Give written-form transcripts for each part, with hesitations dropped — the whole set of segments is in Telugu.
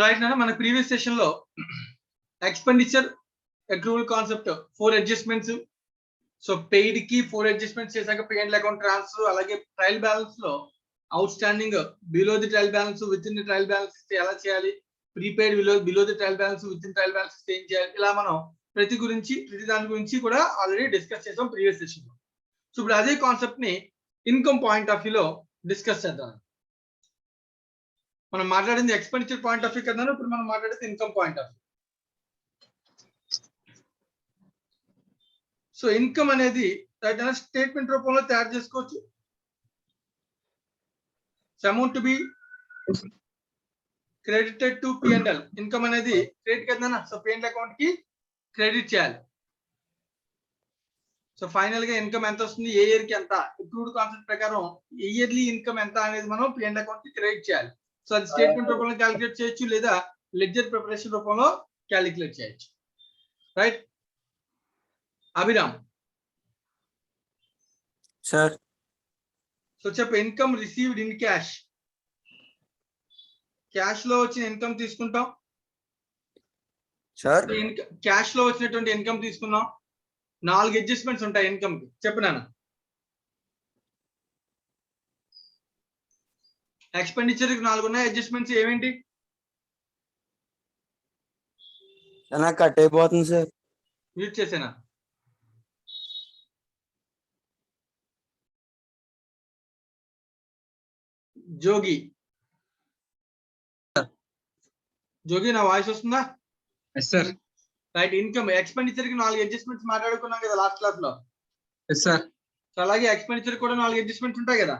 రైట్ నా మన ప్రీవియస్ సెషన్ లో expenditure accrual concept 4 adjustments. So paid కి 4 అడ్జస్ట్మెంట్స్ చేశాక పే అండ్ అకౌంట్ ట్రాన్స్ఫర్, అలాగే ట్రయల్ బ్యాలెన్స్ లో out standing below the trial balance, with in the trial balance ఇస్తే ఎలా చేయాలి, prepaid below the trial balance, with in trial balance ఇస్తే ఏం చేయాలి, ఇలా మనం ప్రతి దాని గురించి కూడా ఆల్రెడీ డిస్కస్ చేసాం ప్రీవియస్ సెషన్ లో. సో ఇప్పుడు అదే కాన్సెప్ట్ ని ఇన్కమ్ పాయింట్ ఆఫ్ వ్యూ లో డిస్కస్ చేద్దాం. మనం మాట్లాడింది ఎక్స్పెండిచర్ పాయింట్ ఆఫ్ వ్యూ కదా, ఇప్పుడు మనం మాట్లాడేది income point of view. So income అనేది స్టేట్మెంట్ రూపంలో తయారు చేసుకోవచ్చు. Amount to be credited to P&L. Income అనేది క్రెడిట్ కదా, సో P&L అకౌంట్ కి క్రెడిట్ చేయాలి. సో ఫైనల్ గా ఇన్కమ్ ఎంత వస్తుంది, ఏ ఇయర్ కి ఎంత, ఇప్పుడు కాన్సెప్ట్ ప్రకారం ఇయర్లీ ఇన్కమ్ ఎంత అనేది మనం P&L అకౌంట్ కి క్రెడిట్ చేయాలి. సో అది స్టేట్మెంట్ రూపంలో క్యాలిక్యులేట్ చేయొచ్చు, లేదా లెడ్జర్ ప్రిపరేషన్ రూపంలో క్యాలిక్యులేట్ చేయొచ్చు. Right Abhiram sir? సో చెప్పు, income received in cash. Cash లో వచ్చిన ఇన్కమ్ తీసుకుంటాం సార్ క్యాష్ లో వచ్చినటువంటి ఇన్కమ్ తీసుకున్నాం. 4 అడ్జస్ట్మెంట్స్ ఉంటాయి ఇన్కమ్ కి. చెప్పు నాన్న. ఎక్స్పెండిచర్ కి 4 ఉన్నాయి అడ్జస్ట్మెంట్స్. ఏమేంటి? నాకు కట్ అయిపోతుంది సార్. మ్యూట్ చేసేనా? జోగి నా వాయిస్ వస్తుందా? Yes sir. Right. Income expenditure కి 4 అడ్జస్ట్మెంట్స్ మాట్లాడుకున్నాం కదా లాస్ట్ క్లాస్ లో. Yes sir. సో అలాగే ఎక్స్పెండిచర్ కూడా 4 అడ్జస్ట్మెంట్స్ ఉంటాయి కదా.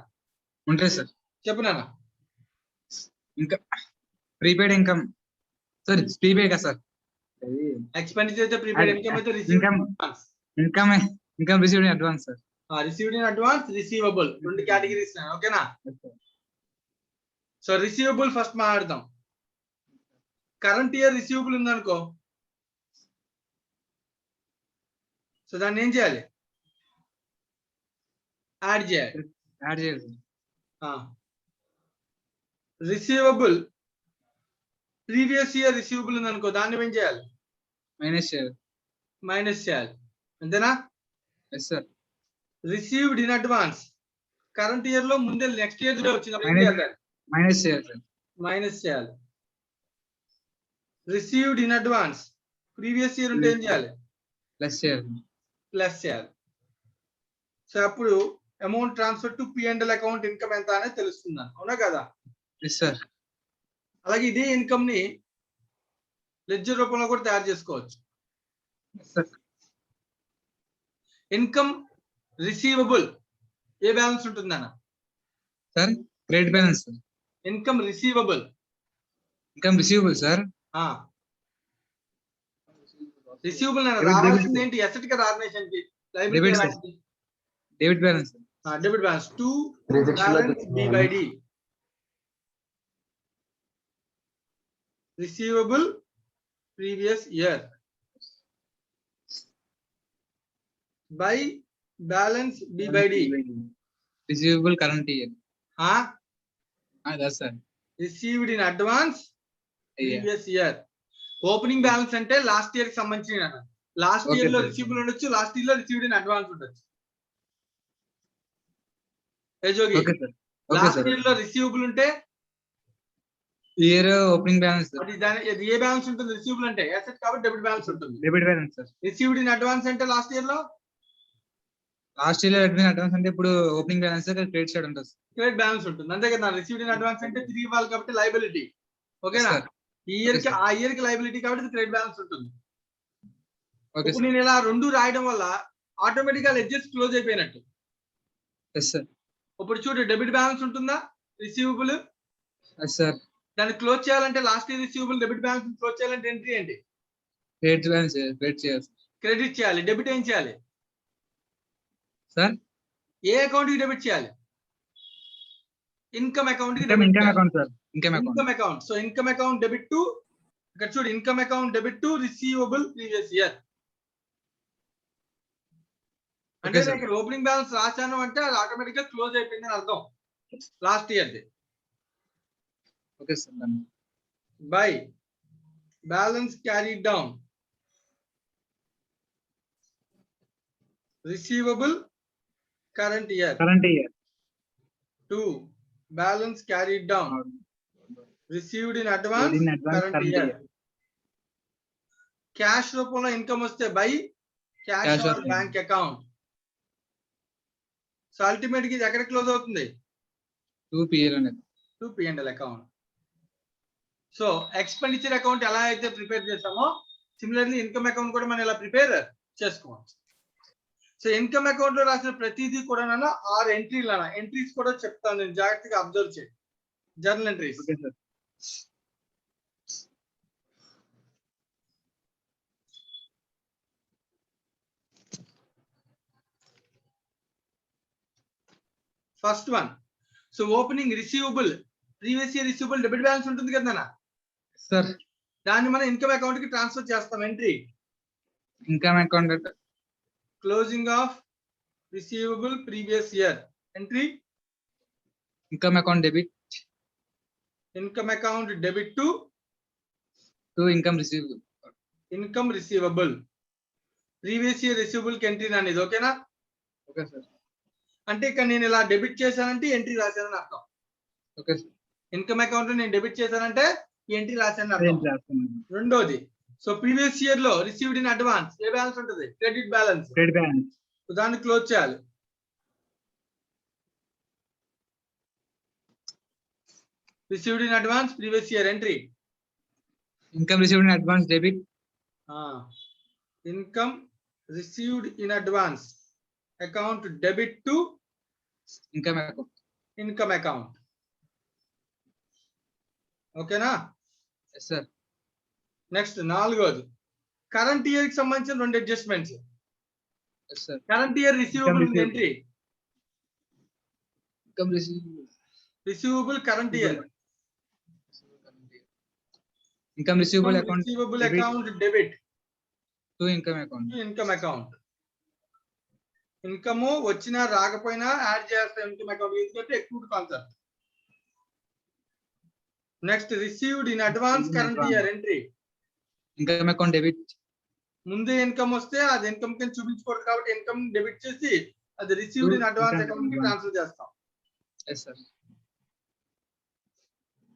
ఉంటాయి సార్. చెప్పు నాన్న. ఇంకా ప్రీపెయిడ్ ఇన్కమ్ సార్, ప్రీపెయిడ్ కదా సార్. ఎక్స్పెండిచర్ అయితే ప్రీపెయిడ్, ఇన్కమ్ అయితే income received in advance sir. Received in advance, receivable, 2 categories. ఓకేనా? సో రిసీవబుల్ ఫస్ట్ మాట్లాడదాం. కరెంట్ ఇయర్ రిసీవబుల్ ఉందనుకో, సో దాన్ని ఏం చేయాలి? యాడ్ చేయాలి. రిసీవబుల్ ప్రీవియస్ ఇయర్ రిసీవబుల్ ఉందనుకో, దాన్ని ఏం చేయాలి? మైనస్ చేయాలి. అంతేనా? Yes sir. Received in advance, current year లో ముందే నెక్స్ట్ ఇయర్ వచ్చింది, మైనస్ చేయాలి. Received in advance previous year ఉంటే ఏం చేయాలి? ప్లస్ చేయాలి. సో అప్పుడు amount transfer to P&L account income ఎంత అనేది తెలుస్తుంది. అవునా కదా? ఎస్ సార్. అలాగే ఇదే ఇన్కమ్ ని లెడ్జర్ రూపంలో కూడా తయారు చేసుకోవచ్చు. ఇన్కమ్ రిసీవబుల్ ఏ బ్యాలెన్స్ ఉంటుందన్న sir? Credit balance. Income receivable sir. Receivable రావాల్సింది ఏంటి? అసెట్ కదా ఆర్గనైజేషన్ కి. Debit balance. Debit balance to balance B/D. Receivable previous year by balance B/D. Receivable current year. Sir. Received in advance previous year. Opening balance అంటే లాస్ట్ ఇయర్ కి సంబంధించిన. లాస్ట్ ఇయర్ లో రిసీవబుల్ ఉండొచ్చు, లాస్ట్ ఇయర్ లో రిసీవ్డ్ ఇన్ అడ్వాన్స్ ఉండొచ్చు. లాస్ట్ ఇయర్ లో రిసీవబుల్ ఉంటే ఇయర్ ఓపెనింగ్ బ్యాలెన్స్. ఏ బ్యాలెన్స్ ఉంటుంది? రిసీవబుల్ అంటే అసెట్ కాబట్టి డెబిట్ బ్యాలెన్స్ ఉంటుంది. Debit balance sir. Received in advance అంటే లాస్ట్ ఇయర్ లో అడ్వాన్స్ అంటే ఇప్పుడు ఓపెనింగ్ బ్యాలెన్స్ క్రెడిట్ సైడ్ ఉంటుంది. క్రెడిట్ బ్యాలెన్స్ ఉంటుంది. అంతే కదా? రిసీవ్డ్ ఇన్ అడ్వాన్స్ అంటే తిరిగి ఇవ్వాలి కాబట్టి లైబిలిటీ. ఓకేనా? ఈ ఇయర్ కి ఆ ఇయర్ కి లైబిలిటీ కాబట్టి క్రెడిట్ బ్యాలెన్స్ ఉంటుంది. ఇప్పుడు నేను ఇలా 2 రాయడం వల్ల ఆటోమేటిక్ గా లెడ్జర్స్ క్లోజ్ అయిపోయినట్టు. ఇప్పుడు చూడు, డెబిట్ బ్యాలెన్స్ ఉంటుందా, రిసీవబుల్. దాన్ని క్లోజ్ చేయాలంటే last year receivable debit balance close చేయాలంటే ఎంట్రీ ఏంటి? క్రెడిట్ చేయాలి. డెబిట్ ఏం చేయాలి సార్? ఏ అకౌంట్ కి డెబిట్ చేయాలి? ఇన్కమ్ అకౌంట్ కి. Income account. So income account debit to, ఇక్కడ చూడు, income account debit to receivable previous year. అంటే ఇక్కడ ఓపెనింగ్ బ్యాలెన్స్ రాశాను అంటే అది ఆటోమేటిక్ గా క్లోజ్ అయిపోయింది అని అర్థం last year the. by balance carried down, receivable current year. Current year 2. Balance carried down, received in advance, current year. Cash రూపంలో ఇన్కమ్ వస్తే by cash Cash or or bank account. So ultimate గా ఇది ఎక్కడ క్లోజ్ అవుతుంది? 2 పిఎల్ అనేది. To P&L account. So expenditure account ఎలా అయితే ప్రిపేర్ చేసామో సిమిలర్లీ ఇన్కమ్ అకౌంట్ కూడా మనం ఇలా ప్రిపేర్ చేసుకోవచ్చు. సో ఇన్కమ్ అకౌంట్ లో రాసిన ప్రతిదీ కూడా 6 ఎంట్రీలు ఎంట్రీస్ కూడా చెప్తాను, నేను జాగ్రత్తగా అబ్జర్వ్ చేయండి. Journal entries. Okay sir. First one, so opening receivable, previous year receivable debit balance ఉంటుంది కదా, సార్ దాన్ని మనం ఇన్కమ్ అకౌంట్ కి ట్రాన్స్ఫర్ చేస్తాం. Entry income account closing of receivable previous year. Entry income account debit income account debit to income receive. Income receivable previous year receivable కి ఎంట్రీ అనేది. ఓకేనా? Okay sir. అంటే ఇక్కడ నేను ఇలా డెబిట్ చేశానంటే ఎంట్రీ రాశానని అర్థం. Okay sir. ఇన్కమ్ అకౌంట్ లో నేను డెబిట్ చేశానంటే ఎంట్రీ రాశానని అర్థం. రాస్తున్నాను. రెండోది, సో ప్రీవియస్ ఇయర్ లో రిసీవ్డ్ ఇన్ అడ్వాన్స్ ఏ బ్యాలెన్స్ ఉంటుంది? Credit balance. Credit balance. దాన్ని క్లోజ్ చేయాలి. Received in advance previous year entry. Income received in advance debit. Income received in advance account debit to income account. Income account. ఓకేనా? Yes sir. నెక్స్ట్ నాలుగోది, కరెంట్ ఇయర్ కి సంబంధించిన 2 adjustments. Yes sir. Current year receivable entry. Income receive receivable current year. Income receivable account receivable account debit to income account. Income account. Income వచ్చినా రాకపోయినా యాడ్ చేస్తాం ఇన్కమ్ అకౌంట్, ఎందుకంటే ఎక్కువ concept. Next received in advance current year entry. Income account debit. ముందే ఇన్కమ్ వస్తే అది ఇన్కమ్ కింద చూపించకూడదు కాబట్టి ఇన్కమ్ డెబిట్ చేసి అది రిసీవ్డ్ ఇన్ అడ్వాన్స్ అకౌంట్ కి ట్రాన్స్ఫర్ చేస్తాం. Yes sir.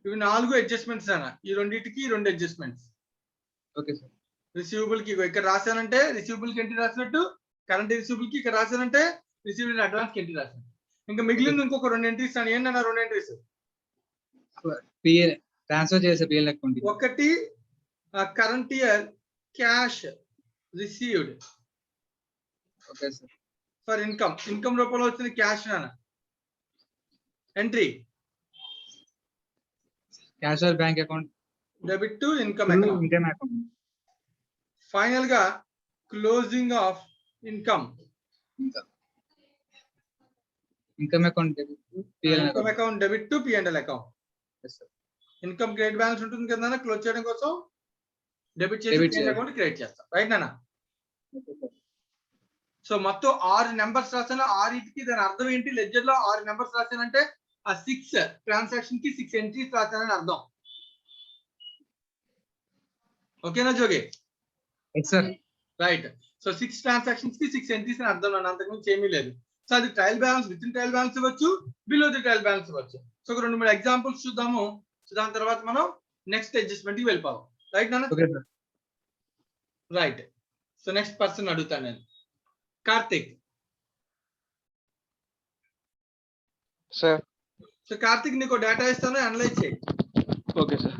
ఇవి 4 అడ్జస్ట్మెంట్స్ అన్న. ఈ రెండింటికి 2 అడ్జస్ట్మెంట్స్. Okay sir. రిసీవబుల్ కి ఇక్కడ రాశానంటే రిసీవబుల్ కి ఎంట్రీ రాసినట్టు, కరెంట్ రిసీవబుల్ కి ఇక్కడ రాశానంటే రిసీవ్డ్ ఇన్ అడ్వాన్స్ కి ఎంట్రీ రాసినట్టు. ఇంకా మిగిలింది ఇంకొక 2 ఎంట్రీస్ అని. ఏంటన్నా 2 ఎంట్రీస్? పిఎల్ ట్రాన్స్ఫర్ చేసే పిఎల్ అకౌంట్. ఒకటి current year cash received okay sir. For income. Income రూపంలో వచ్చిన cash entry. Cash or bank account debit to income account. Income account. Final గా closing of income. Income account debit to PL income account debit to P&L account. Yes sir. Income credit balance ఉంటుంది కదా, క్లోజ్ చేయడం కోసం డెబిట్ చేసి Debit P&L చేయాలి. అకౌంట్ క్రియేట్ చేస్తాం. రైట్ నాన్న? Okay sir. సో మొత్తం 6 నెంబర్స్ రాశాను. 6కి దాని అర్థం ఏంటి? లెడ్జర్ లో 6 నెంబర్స్ రాశానంటే ఆ 6 ట్రాన్సాక్షన్ కి 6 ఎంట్రీస్ రాశానని అర్థం. ఓకేనా Jogi? Yes sir. Right. So 6 transactions కి 6 ఎంట్రీస్ అని అర్థం. నన్ను అంతకుమించి ఏమీ లేదు. సో అది trial balance, with in trial balance ఇవ్వచ్చు, బిలో ది ట్రయల్ బ్యాలెన్స్ ఇవ్వచ్చు. సో ఒక 2-3 ఎగ్జాంపుల్స్ చూద్దాము. సో దాని తర్వాత మనం నెక్స్ట్ అడ్జస్ట్మెంట్ కి వెళ్ళిపోవాలి. రైట్ నాన్న? Okay sir. Right. So next person అడుగుతాను నేను. కార్తిక్. సార్. సో కార్తిక్ నీకు డేటా ఇస్తాను, అనలైజ్ చేయి. Okay sir.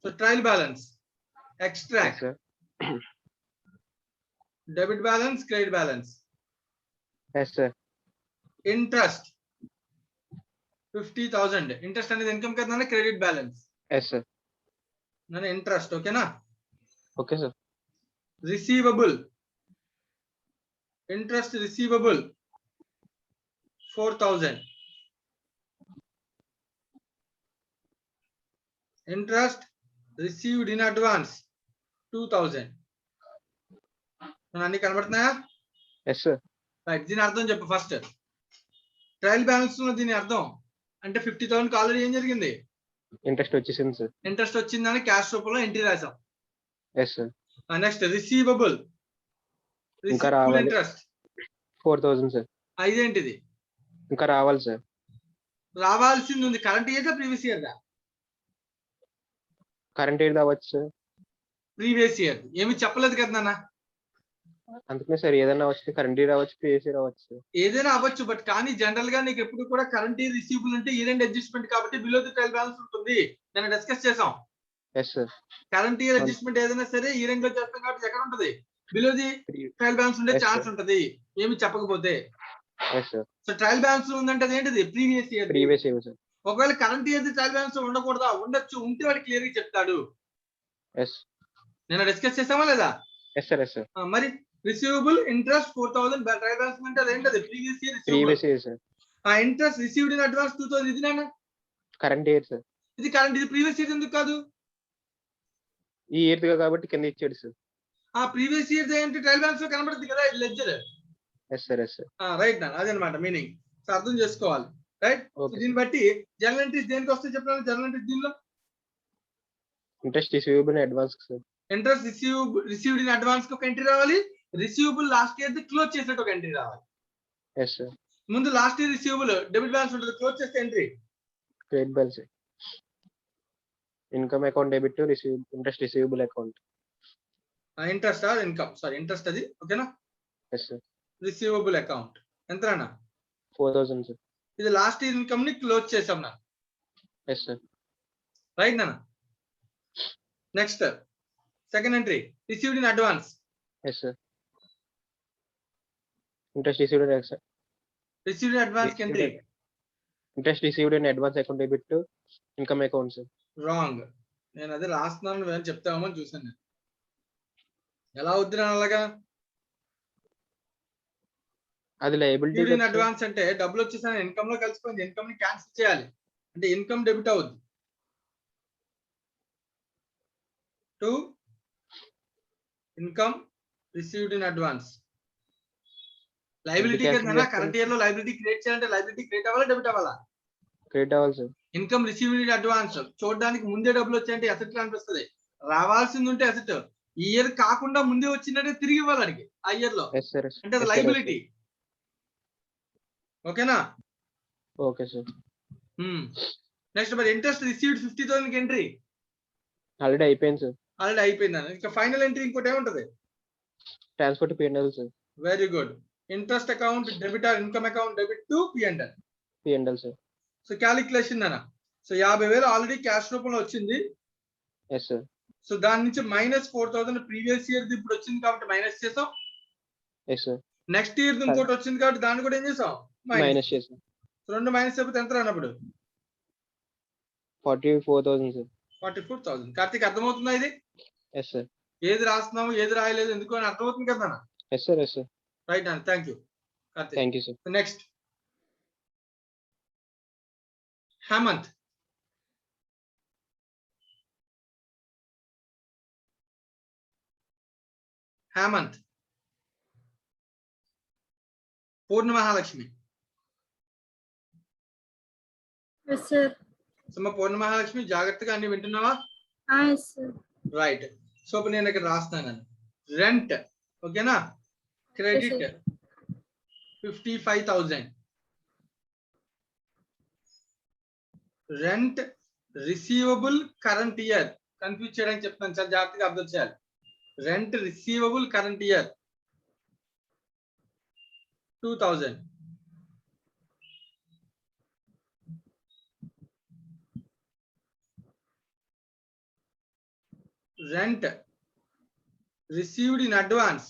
So trial balance, extract, sir. Debit balance, credit balance, yes sir. Interest 50,000. Interest అనేది ఇన్కమ్ కదా, క్రెడిట్ బ్యాలెన్స్. Yes sir. నన్ను ఇంట్రెస్ట్. ఓకేనా? Okay sir. Receivable, interest receivable 4,000. Interest received in advance 2,000. అన్ని కనబడుతున్నాయా? Yes sir. రైట్. దీని అర్థం చెప్పు ఫస్ట్. ట్రయల్ బ్యాలెన్స్ లో దీని అర్థం అంటే 50,000 ఆల్రెడీ ఏం జరిగింది? ఇంట్రెస్ట్ వచ్చేసింది సార్. ఇంట్రెస్ట్ వచ్చిందని క్యాష్ రూపంలో ఎంట్రీ రాసాం. Yes sir. నెక్స్ట్ రిసీవబుల్ ఇంకా రావాలి. Interest 4,000 sir. ఇదేంటిది? ఇంకా రావాలి సార్. రావాల్సింది ఉంది. కరెంట్ ఇయర్ ప్రీవియస్ ఇయర్ దా? కరెంట్ ఇయర్ అవ్వచ్చు సార్. ప్రీవియస్ ఇయర్ ఏమి చెప్పలేదు కదా నాన్న. అందుకనే సార్ ఏదైనా వచ్చి కరెంట్ ఇయర్ అవ్వచ్చు, ప్రీవియస్ ఇయర్ అవ్వచ్చు సార్. ఏదైనా అవ్వచ్చు, బట్ కానీ జనరల్ గా నీకు ఎప్పుడు కూడా కరెంట్ ఇయర్ రిసీవబుల్ అంటే ఇయర్ ఎండ్ అడ్జస్ట్మెంట్ కాబట్టి బిలో ది ట్రయల్ బ్యాలెన్స్ ఉంటుంది. నేను డిస్కస్ చేసాం. Yes sir. Current year adjustment ఏదైనా సరే ఇయర్ ఎండ్ లో చేస్తాం కాబట్టి ఎక్కడ ఉంటది? బిలో ది ట్రయల్ బ్యాలెన్స్ ఉండే Yes, ఛాన్స్ sir. ఉంటది ఏమి చెప్పకపోతే. Yes sir. So trial balance ఉందంటే అది ఏంటిది? Previous year. Previous year sir. ఒకవేళ కరెంట్ ఇయర్ ట్రయల్ బ్యాలెన్స్ ఉండకూడదా? ఉండొచ్చు. ఉంటే వాడు క్లియర్ గా చెప్తాడు. ఎస్. నేను డిస్కస్ చేసామా లేదా? Yes sir. Yes sir. మరి రిసీవబుల్ ఇంట్రెస్ట్ 4,000 ట్రయల్ బ్యాలెన్స్ అంటే అదేంటది? Previous year. Previous year sir. ఆ ఇంట్రెస్ట్ రిసీవ్డ్ ఇన్ అడ్వాన్స్ 2,000 ఇది నాన్న. Current year sir. ఇది కరెంట్, ఇది ప్రీవియస్ ఇయర్ ఎందుకు కాదు? ఈ ఇయర్ కాబట్టి కింద ఇచ్చాడు సార్. ఆ ప్రీవియస్ ఇయర్ ఏంటి? ట్రయల్ బ్యాలెన్స్ లో కనబడుతుంది కదా, ఇది ledger. Yes sir. Yes sir. Right నాన్న, అదనమాట మీనింగ్. సో అర్థం చేసుకోవాలి. రైట్. ఓకే. దీన్ని బట్టి జర్నల్ ఎంట్రీస్ దేనికి వస్తాయి చెప్పాను? జర్నల్ ఎంట్రీస్ దీనిలో interest receivable advance sir. Interest received in advance కి ఒక ఎంట్రీ రావాలి. రిసీవబుల్ లాస్ట్ ఇయర్ క్లోజ్ చేసినట్టు ఒక ఎంట్రీ రావాలి. Yes sir. ముందు last year receivable debit balance ఉంటుంది, క్లోజ్ చేస్తే entry credit balance. Income account debit interest receivable account. Interest income, sorry interest అది. ఓకేనా? Yes sir. రిసీవబుల్ అకౌంట్ ఎంత అన్న? 4,000 సార్. ఇది లాస్ట్ ఇయర్ ఇన్కమ్ ని క్లోజ్ చేసాం నా. Yes sir. రైట్ నాన్న. Next second entry received in advance. Yes sir. Interest received sir. Received in advance కి entry interest received in advance account debit income account sir. Wrong. నేను అదే రాస్తున్నాను, నువ్వేం చెప్తామని చూసాను నేను. ఎలా వద్దురా అలాగా? అది లయబిలిటీ. ఇన్ అడ్వాన్స్ అంటే డబ్బులు వచ్చేసాను ఇన్కమ్ లో కలిసిపోయింది, ఇన్కమ్ ని క్యాన్సిల్ చేయాలి అంటే ఇన్కమ్ డెబిట్ అవుద్ది. To income received in advance. Liability కదా, కరెంట్ ఇయర్ లో లైబిలిటీ క్రియేట్ చేయాలంటే లైబిలిటీ క్రియేట్ అవ్వాలా డెబిట్ అవ్వాలా? క్రెడిట్ అవ్వాలి sir. Income received in advance చూడడానికి ముందే డబ్బులు వచ్చాయంటే అసెట్ అనిపిస్తుంది. రావాల్సింది ఉంటే అసెట్, ఈ ఇయర్ కాకుండా ముందే వచ్చిందంటే తిరిగి ఇవ్వాలి అడిగి ఆ ఇయర్ లో, ఎస్ సార్. అంటే అది లైబిలిటీ. ఓకేనా? Okay sir. నెక్స్ట్ మరి ఇంట్రెస్ట్ రిసీవ్డ్ 50,000 కి ఎంట్రీ ఆల్రెడీ అయిపోయింది సార్. ఆల్రెడీ అయిపోయింది. ఇంకా ఫైనల్ ఎంట్రీ ఇంకోటి ఏముంటది? Transport P&L sir. Very good. Interest account debit or income account debit to P&L. P&L sir. So calculation అన్న. సో 50,000 ఆల్రెడీ క్యాష్ రూపంలో వచ్చింది. Yes sir. సో దాని నుంచి -4,000 ప్రీవియస్ ఇయర్ ఇప్పుడు వచ్చింది కాబట్టి మైనస్ చేసాం. Yes sir. నెక్స్ట్ ఇయర్ ఇంకోటి వచ్చింది కాబట్టి దాన్ని కూడా ఏం చేసాం? మైనస్ చేసాం. రెండు మైనస్ అయిపోతే ఎంత అన్నప్పుడు? 44,000 సార్. 44,000. కార్తీక్ అర్థమవుతుందా ఇది? Yes sir. ఏది రాస్తున్నాము ఏది రాయలేదు ఎందుకు అని అర్థమవుతుంది కదా? Yes sir. Yes sir. Right అన్న, thank you Karthik. Thank you sir. Next Hemanth. Hemanth. Purna Mahalakshmi. Yes, sir. సమ్మ పూర్ణ మహాలక్ష్మి జాగ్రత్తగా అన్ని వింటున్నావా? Yes, sir. రైట్. సో ఇప్పుడు నేను ఇక్కడ రాస్తున్నాను రెంట్. ఓకేనా? Credit 55,000. Rent receivable current year. Confuse చేయడానికి చెప్తాను, చాలా జాగ్రత్తగా అబ్జర్వ్ చేయాలి. Rent receivable current year 2,000. Rent received in advance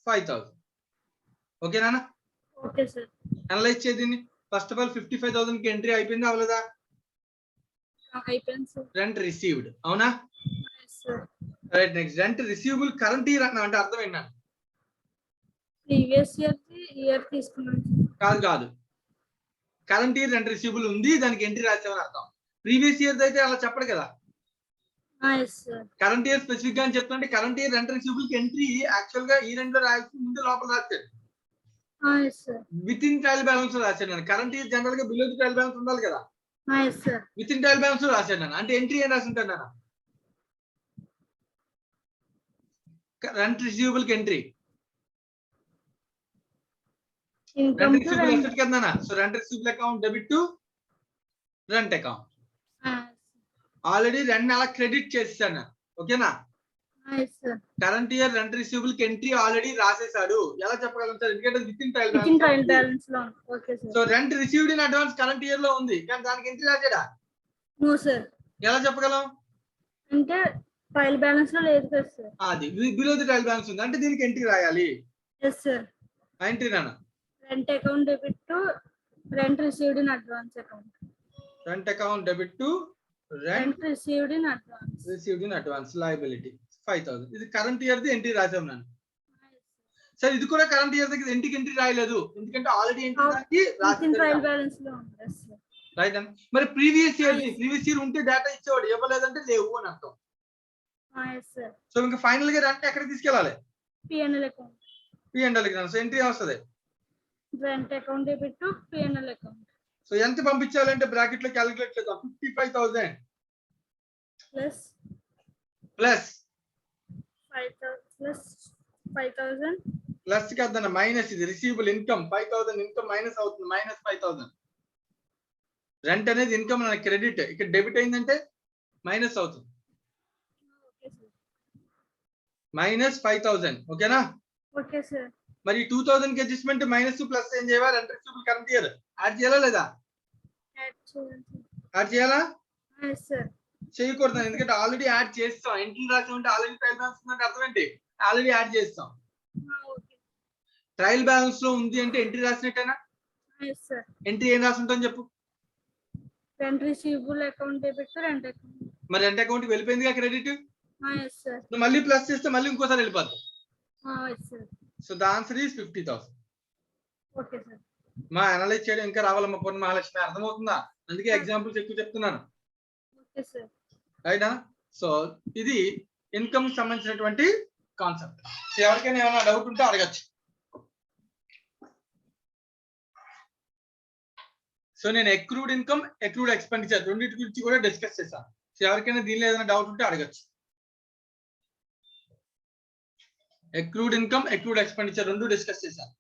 5,000. ఓకేనా? Okay, sir. అనలైజ్ చేయండి. ఫస్ట్ ఆఫ్ ఆల్ 55,000 కి ఎంట్రీ అయిపోయిందా అవ్వలేదా? అయిపోయింది, sir. రెంట్ రిసీవ్డ్ అవునా? Yes, sir. Right. Next rent receivable current year అన్నా అంటే అర్థం ఏంటన్నా? ప్రీవియస్ ఇయర్ తీసుకున్నాను. కాదు కాదు, కరెంట్ ఇయర్ రెంట్ రిసీవబుల్ ఉంది, దానికి ఎంట్రీ రాసామని అర్థం. ప్రీవియస్ ఇయర్ అయితే అలా చెప్పడు కదా. Yes, sir. Current year specific గా అని చెప్తుంటే కరెంట్ ఇయర్ రెంట్ రిసీవబుల్ కి ఎంట్రీ యాక్చువల్ గా ఈ రెంట్ లో రాయాల్సి ముందు లోపల రాశాడు. Yes, sir. Within trial balance రాశాడు. నేను కరెంట్ ఇయర్ జనరల్ గా బిలో ది ట్రయల్ బ్యాలెన్స్ ఉండాలి కదా. Yes sir. Within trial balance రాశాను నాన్న. అంటే ఎంట్రీ ఏం రాసి ఉంటాను నాన్న? రెంట్ రిసీవబుల్ కి entry, income rent to receivable rent. Asset కదా నాన్న. So rent receivable account debit to rent account. Already 2 నెలల క్రెడిట్ చేశాను. ఓకేనా? Yes sir. Current year rent receivable కి ఎంట్రీ ఆల్రెడీ రాసేసాడు. ఎలా చెప్పగలం సార్? ఎందుకంటే with in trial with in trial balance. Balance లో ఉంది. Okay sir. So rent received in advance current year లో ఉంది, కానీ దానికి ఎంట్రీ రాసాడా? No sir. ఎలా చెప్పగలం? అంటే ట్రయల్ బ్యాలెన్స్ లో లేదు కదా సార్. అది బిలో ది ట్రయల్ బ్యాలెన్స్ ఉంది అంటే దీనికి ఎంట్రీ రాయాలి. Yes sir. ఎంట్రీ నాన్న. Rent account debit to rent received in advance account. Rent account debit to rent rent received in advance. Received in advance liability 5000. ఇది కరెంట్ ఇయర్ ది ఎంట్రీ రాసాం నాన్న. సార్ ఇది కూడా కరెంట్ ఇయర్ దగ్గర ఎంట్రీ రాయలేదు, ఎందుకంటే ఆల్రెడీ ఎంట్రీ దానికి విత్ ఇన్ ట్రయల్ రాసి బ్యాలెన్స్ లో ఉంది. Yes sir. రైట్ అన్న. మరి ప్రీవియస్ ఇయర్ ఉంటే డేటా ఇచ్చేవాడు, ఇవ్వలేదంటే లేవు అని అర్థం. Yes sir. సో ఇంకా ఫైనల్ గా రెంట్ ఎక్కడికి తీసుకెళ్ళాలి? PNL account. P&L కి. సో ఎంట్రీ వస్తుంది. Rent account debit to PNL account. So ఎంత పంపించాలంటే బ్రాకెట్ లో క్యాలిక్యులేట్ చేద్దాం. 55,000 ప్లస్ ప్లస్ 5,000 ప్లస్ కాదన్న మైనస్. ఇది రిసీవబుల్ ఇన్కమ్ 5,000 ఇన్కమ్ మైనస్ అవుతుంది, మైనస్ 5,000. రెంట్ అనేది ఇన్కమ్ అనే క్రెడిట్, ఇక్కడ డెబిట్ అయిందంటే మైనస్ అవుతుంది. Okay sir. మైనస్ 5,000. ఓకేనా? Okay sir. మరి 2,000 కి అడ్జస్ట్మెంట్ మైనస్ ప్లస్ ఏం చేయాలి? Rent receivable current year add చేయాలా లేదా? యాడ్ చేయండి. యాడ్ చేయాలా? Yes sir. చేయకూడదు, ఎందుకంటే ఆల్రెడీ యాడ్ చేస్తాం. ఎంట్రీ రాసి ఉంటే ఆల్రెడీ ట్రయల్ బ్యాలెన్స్ ఉందంటే అర్థం ఏంటి? ఆల్రెడీ యాడ్ చేస్తాం. ఓకే. ట్రయల్ బ్యాలెన్స్ లో ఉంది అంటే ఎంట్రీ రాసినట్టేనా? Yes sir. ఎంట్రీ ఏం రాసి ఉంటాం చెప్పు? Rent receivable account debit to rent account. మరి రెంట్ అకౌంట్ కి వెళ్ళిపోయిందిగా క్రెడిట్. Yes sir. మళ్ళీ ప్లస్ చేస్తే మళ్ళీ ఇంకోసారి వెళ్ళిపోద్ది. Yes sir. So the answer is 50,000. Okay sir. మా అనలైజ్ చేయడం ఇంకా రావాలమ్మా పూర్ణ మహాలక్ష్మి, అర్థమవుతుందా? అందుకే ఎగ్జాంపుల్స్ ఎక్కువ చెప్తున్నాను. Okay sir. రైటా? సో ఇది ఇన్కమ్ సంబంధించినటువంటి కాన్సెప్ట్. ఎవరికైనా ఏమైనా డౌట్ ఉంటే అడగచ్చు. సో నేను అక్రూడ్ ఇన్కమ్, అక్రూడ్ ఎక్స్పెండిచర్ రెండింటి గురించి కూడా డిస్కస్ చేశాను. సో ఎవరికైనా దీనిలో ఏదైనా డౌట్ ఉంటే అడగచ్చు. అక్రూడ్ ఇన్కమ్, అక్రూడ్ ఎక్స్పెండిచర్ రెండు డిస్కస్ చేశాను.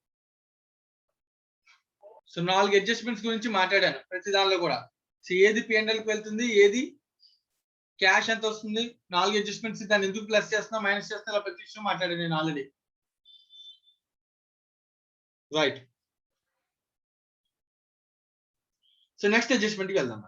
సో 4 అడ్జస్ట్మెంట్స్ గురించి మాట్లాడాను ప్రతి దానిలో కూడా. సో ఏది P&L కి వెళ్తుంది, ఏది క్యాష్ ఎంత వస్తుంది, 4 అడ్జస్ట్మెంట్స్, దాన్ని ఎందుకు ప్లస్ చేస్తున్నా మైనస్ చేస్తున్నా, ఇలా ప్రతి విషయం మాట్లాడాను నేను already. Right. So next adjustment కి వెళ్దాం.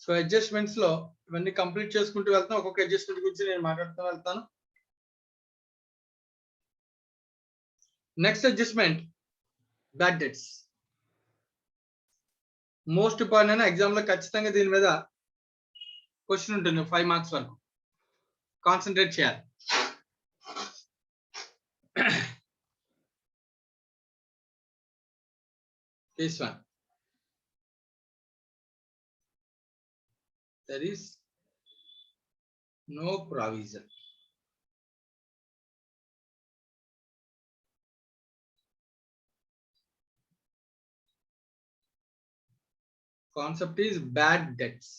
సో అడ్జస్ట్మెంట్స్ లో ఇవన్నీ కంప్లీట్ చేసుకుంటూ వెళ్తాను. ఒక్కొక్క అడ్జస్ట్మెంట్ గురించి నేను మాట్లాడుతూ వెళ్తాను. Next adjustment bad debts. Most important. Exam లో ఖచ్చితంగా దీని మీద క్వశ్చన్ ఉంటుంది 5 మార్క్స్ వరకు. కాన్సన్ట్రేట్ చేయాలి. This one. There is no provision. Concept is bad debts.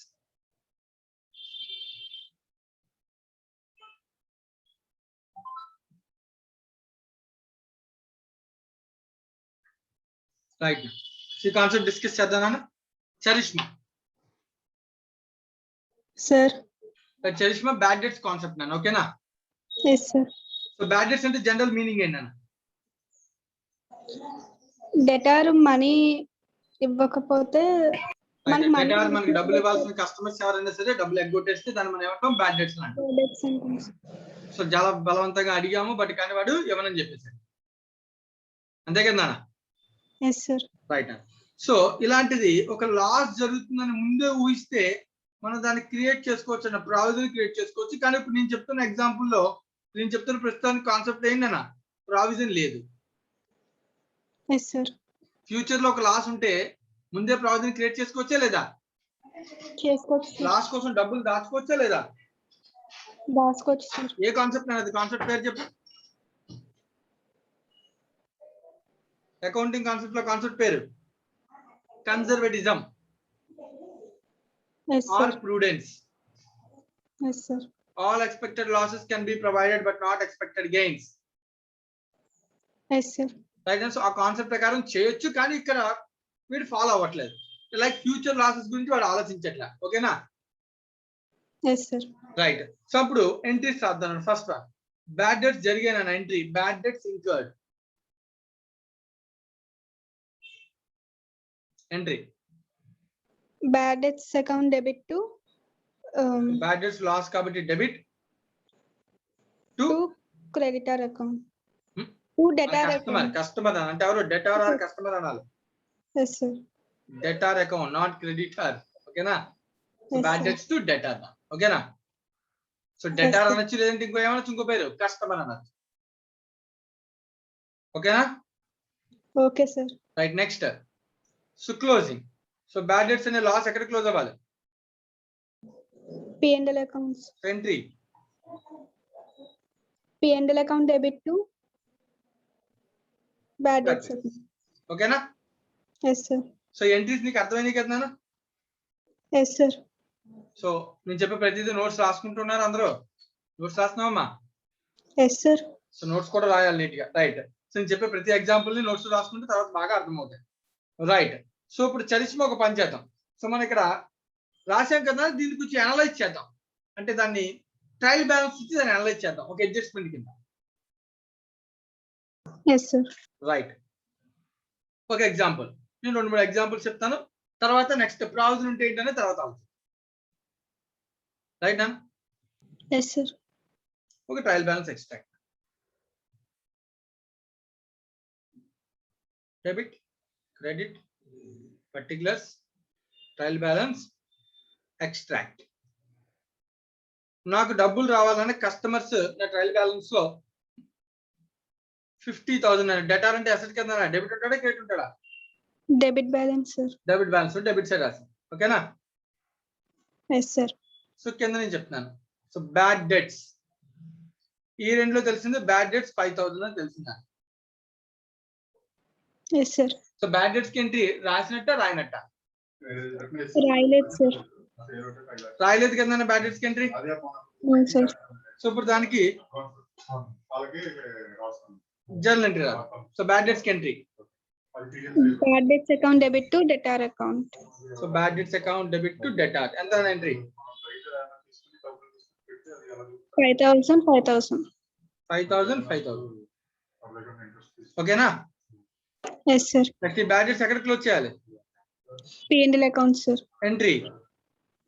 Right now. See concept discuss చేద్దానా? Charishma. Sir. Charishma bad debts concept నాన్న. ఓకేనా? Yes, sir. So bad debts అంటే జనరల్ మీనింగ్ ఏంటన్నా? డెటార్ మనీ ఇవ్వకపోతే మనకి డబ్బులు ఇవ్వాల్సిన కస్టమర్స్ ఎవరైనా సరే డబ్బులు ఎగ్గొట్టేస్తే దాన్ని మనం ఏమంటాం? బ్యాడ్ డెట్స్ అంటాం. సో చాలా బలవంతంగా అడిగాము బట్ కానీ వాడు ఇవ్వనని చెప్పేసాడు. అంతే కదా నాన్న? Yes, sir. రైట్. సో ఇలాంటిది ఒక లాస్ జరుగుతుందని ముందే ఊహిస్తే మనం దాన్ని క్రియేట్ చేసుకోవచ్చు అన్న ప్రావిజన్ క్రియేట్ చేసుకోవచ్చు. కానీ ఇప్పుడు నేను చెప్తున్న ఎగ్జాంపుల్లో నేను చెప్తున్న ప్రస్తుతానికి కాన్సెప్ట్ ఏంటన్నా ప్రావిజన్ లేదు. Yes sir. ఫ్యూచర్ లో ఒక లాస్ ఉంటే ముందే ప్రావిజన్ క్రియేట్ చేసుకోవచ్చా లేదా? చేసుకోవచ్చు సార్. లాస్ కోసం డబ్బులు దాచుకోవచ్చా లేదా? దాచుకోవచ్చు సార్. ఏ కాన్సెప్ట్ అనేది కాన్సెప్ట్ పేరు చెప్పు. అకౌంటింగ్ కాన్సెప్ట్ లో కాన్సెప్ట్ పేరు conservatism yes or sir. prudence. Yes sir. All expected losses can be provided but not expected gains. Yes sir. Right. So ఆ కాన్సెప్ట్ ప్రకారం చేయొచ్చు, కానీ ఇక్కడ వీడు ఫాలో అవ్వట్లేదు. లైక్ ఫ్యూచర్ లాసెస్ గురించి వాడు ఆలోచించట్లే. ఓకేనా? Yes sir. రైట్. సో అప్పుడు ఎంట్రీస్ రాద్దాం. ఫస్ట్ వన్ బ్యాడ్ డెట్స్ జరిగాన entry bad debts incurred. Entry bad debts account debit to bad debts loss కాబట్టి debit to creditor account to debtor customer. Account. Customer అంటే ఎవరు? డెటార్ ఆర్ కస్టమర్ అనాలి. Yes sir. Debtor account not creditor. ఓకేనా? So Yes, bad sir. Debts to debtor. ఓకేనా? So debtor sir. అనొచ్చు, లేదంటే ఇంకో ఏమనొచ్చు, ఇంకో పేరు కస్టమర్ అనొచ్చు. ఓకేనా? Okay sir. Right. Next so closing. So bad debts అనే లాస్ ఎక్కడ క్లోజ్ అవ్వాలి? P&L accounts. Entry P&L account debit to bad Bad debts account. ఓకేనా? Yes sir. సో ఎంట్రీస్ నీకు అర్థమైంది కదా నాన్న? Yes sir. సో నేను చెప్పే ప్రతిదీ నోట్స్ రాసుకుంటున్నారు అందరూ? నోట్స్ రాస్తున్నావమ్మా? Yes sir. సో నోట్స్ కూడా రాయాలి నీట్ గా. రైట్. సో నేను చెప్పే ప్రతి ఎగ్జాంపుల్ ని నోట్స్ రాసుకుంటే తర్వాత బాగా అర్థమవుతాయి. రైట్. సో ఇప్పుడు చరిష్మా ఒక పని చేద్దాం. సో మనం ఇక్కడ రాసాం కదా, దీన్ని కొంచెం అనలైజ్ చేద్దాం. అంటే దాన్ని ట్రయల్ బ్యాలెన్స్ ఇచ్చి దాన్ని అనలైజ్ చేద్దాం ఒక అడ్జస్ట్మెంట్ కింద. Yes sir. రైట్. ఒక ఎగ్జాంపుల్ నేను 2-3 ఎగ్జాంపుల్స్ చెప్తాను, తర్వాత నెక్స్ట్ ప్రావిజన్ ఉంటే ఏంటనే తర్వాత ఆలోచన. రైట్ నా? Yes sir. ఒక trial balance extract. Debit, credit, particulars, trial balance, extract. నాకు డబ్బులు రావాలనే కస్టమర్స్ నా ట్రయల్ బ్యాలెన్స్ లో 50,000 డెటార్ అంటే అసెట్ కింద డెబిట్ ఉంటాడా క్రెడిట్ ఉంటాడా? Debit balance sir. Debit balance debit side రాసి. ఓకేనా? Yes sir. సో కింద నేను చెప్తున్నాను. సో బ్యాడ్ డెట్స్ ఈ రెండులో తెలిసింది. బ్యాడ్ డెట్స్ 5,000 అని తెలిసిందా? Yes sir. So bad debts కి ఎంట్రీ రాసినట్ట రాయనట్ట? Railet sir. రాయలేదు కదా బ్యాడ్ డెట్స్ కి ఎంట్రీ. No sir. సో ఇప్పుడు దానికి జర్నల్ ఎంట్రీ రాదు. సో బ్యాడ్ డెట్స్ కి entry Bad debts account debit to debtor account. So bad debts account debit to debtor. ఎంత ఎంట్రీ? 5,000 5,000. 5,000. ఓకేనా? Yes sir. నెక్స్ట్ ఈ బ్యాడ్ డెట్స్ ఎక్కడ క్లోజ్ చేయాలి? P&L account sir. ఎంట్రీ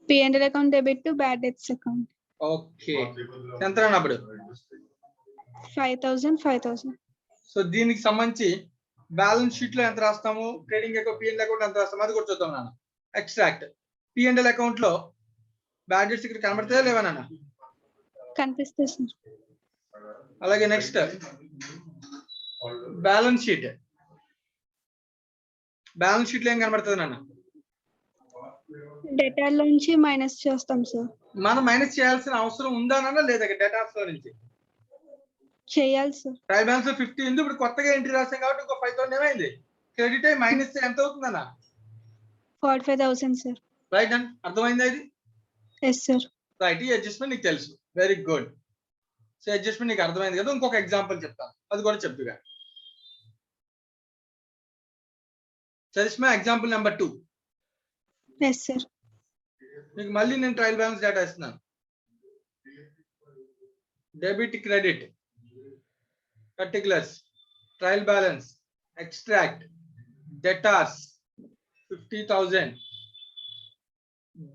P&L account debit to bad debts account. Okay. ఎంత అన్నప్పుడు 5,000 5,000. సో దీనికి సంబంధించి బ్యాలెన్స్ షీట్ లో ఎంత రాస్తాము, ట్రేడింగ్ అకౌంట్ P&L అకౌంట్ ఎంత రాస్తాము అది కూడా చూద్దాం నాన్న. ఎక్స్ట్రాక్ట్ P&L అకౌంట్ లో బ్యాడ్ డెట్స్ ఇక్కడ కనబడతాయా లేవా నాన్న? కనిపిస్తుంది సార్. అలాగే next balance sheet. Balance sheet లో ఏం కనబడుతుంది నాన్న? డెటార్ నుంచి మైనస్ చేస్తాం సార్. మనం మైనస్ చేయాల్సిన అవసరం ఉందా నాన్న లేదా? డేటాస్ లో నుంచి చేయాలి సార్. ట్రయల్ బ్యాలెన్స్ 50 ఉంది. ఇప్పుడు కొత్తగా ఎంట్రీ రాసాం కాబట్టి ఇంకో 5,000 ఏమైంది? క్రెడిట్ అయ్యి మైనస్ ఎంత అవుతుందన్న? 45,000 సార్. రైట్ అండ్ అర్థమైందా ఇది? Yes sir. రైట్. ఈ అడ్జస్ట్మెంట్ నీకు తెలుసు. Very good. సో అడ్జస్ట్మెంట్ నీకు అర్థమైంది కదా. ఇంకొక ఎగ్జాంపుల్ చెప్తాను, అది కూడా చెప్తుగా. చరిష్మా ఎగ్జాంపుల్ నెంబర్ 2. Yes sir. మీకు మళ్ళీ నేను ట్రయల్ బ్యాలెన్స్ డేటా ఇస్తున్నాను. Debit, credit, particulars, trial balance, extract, debtors 50,000,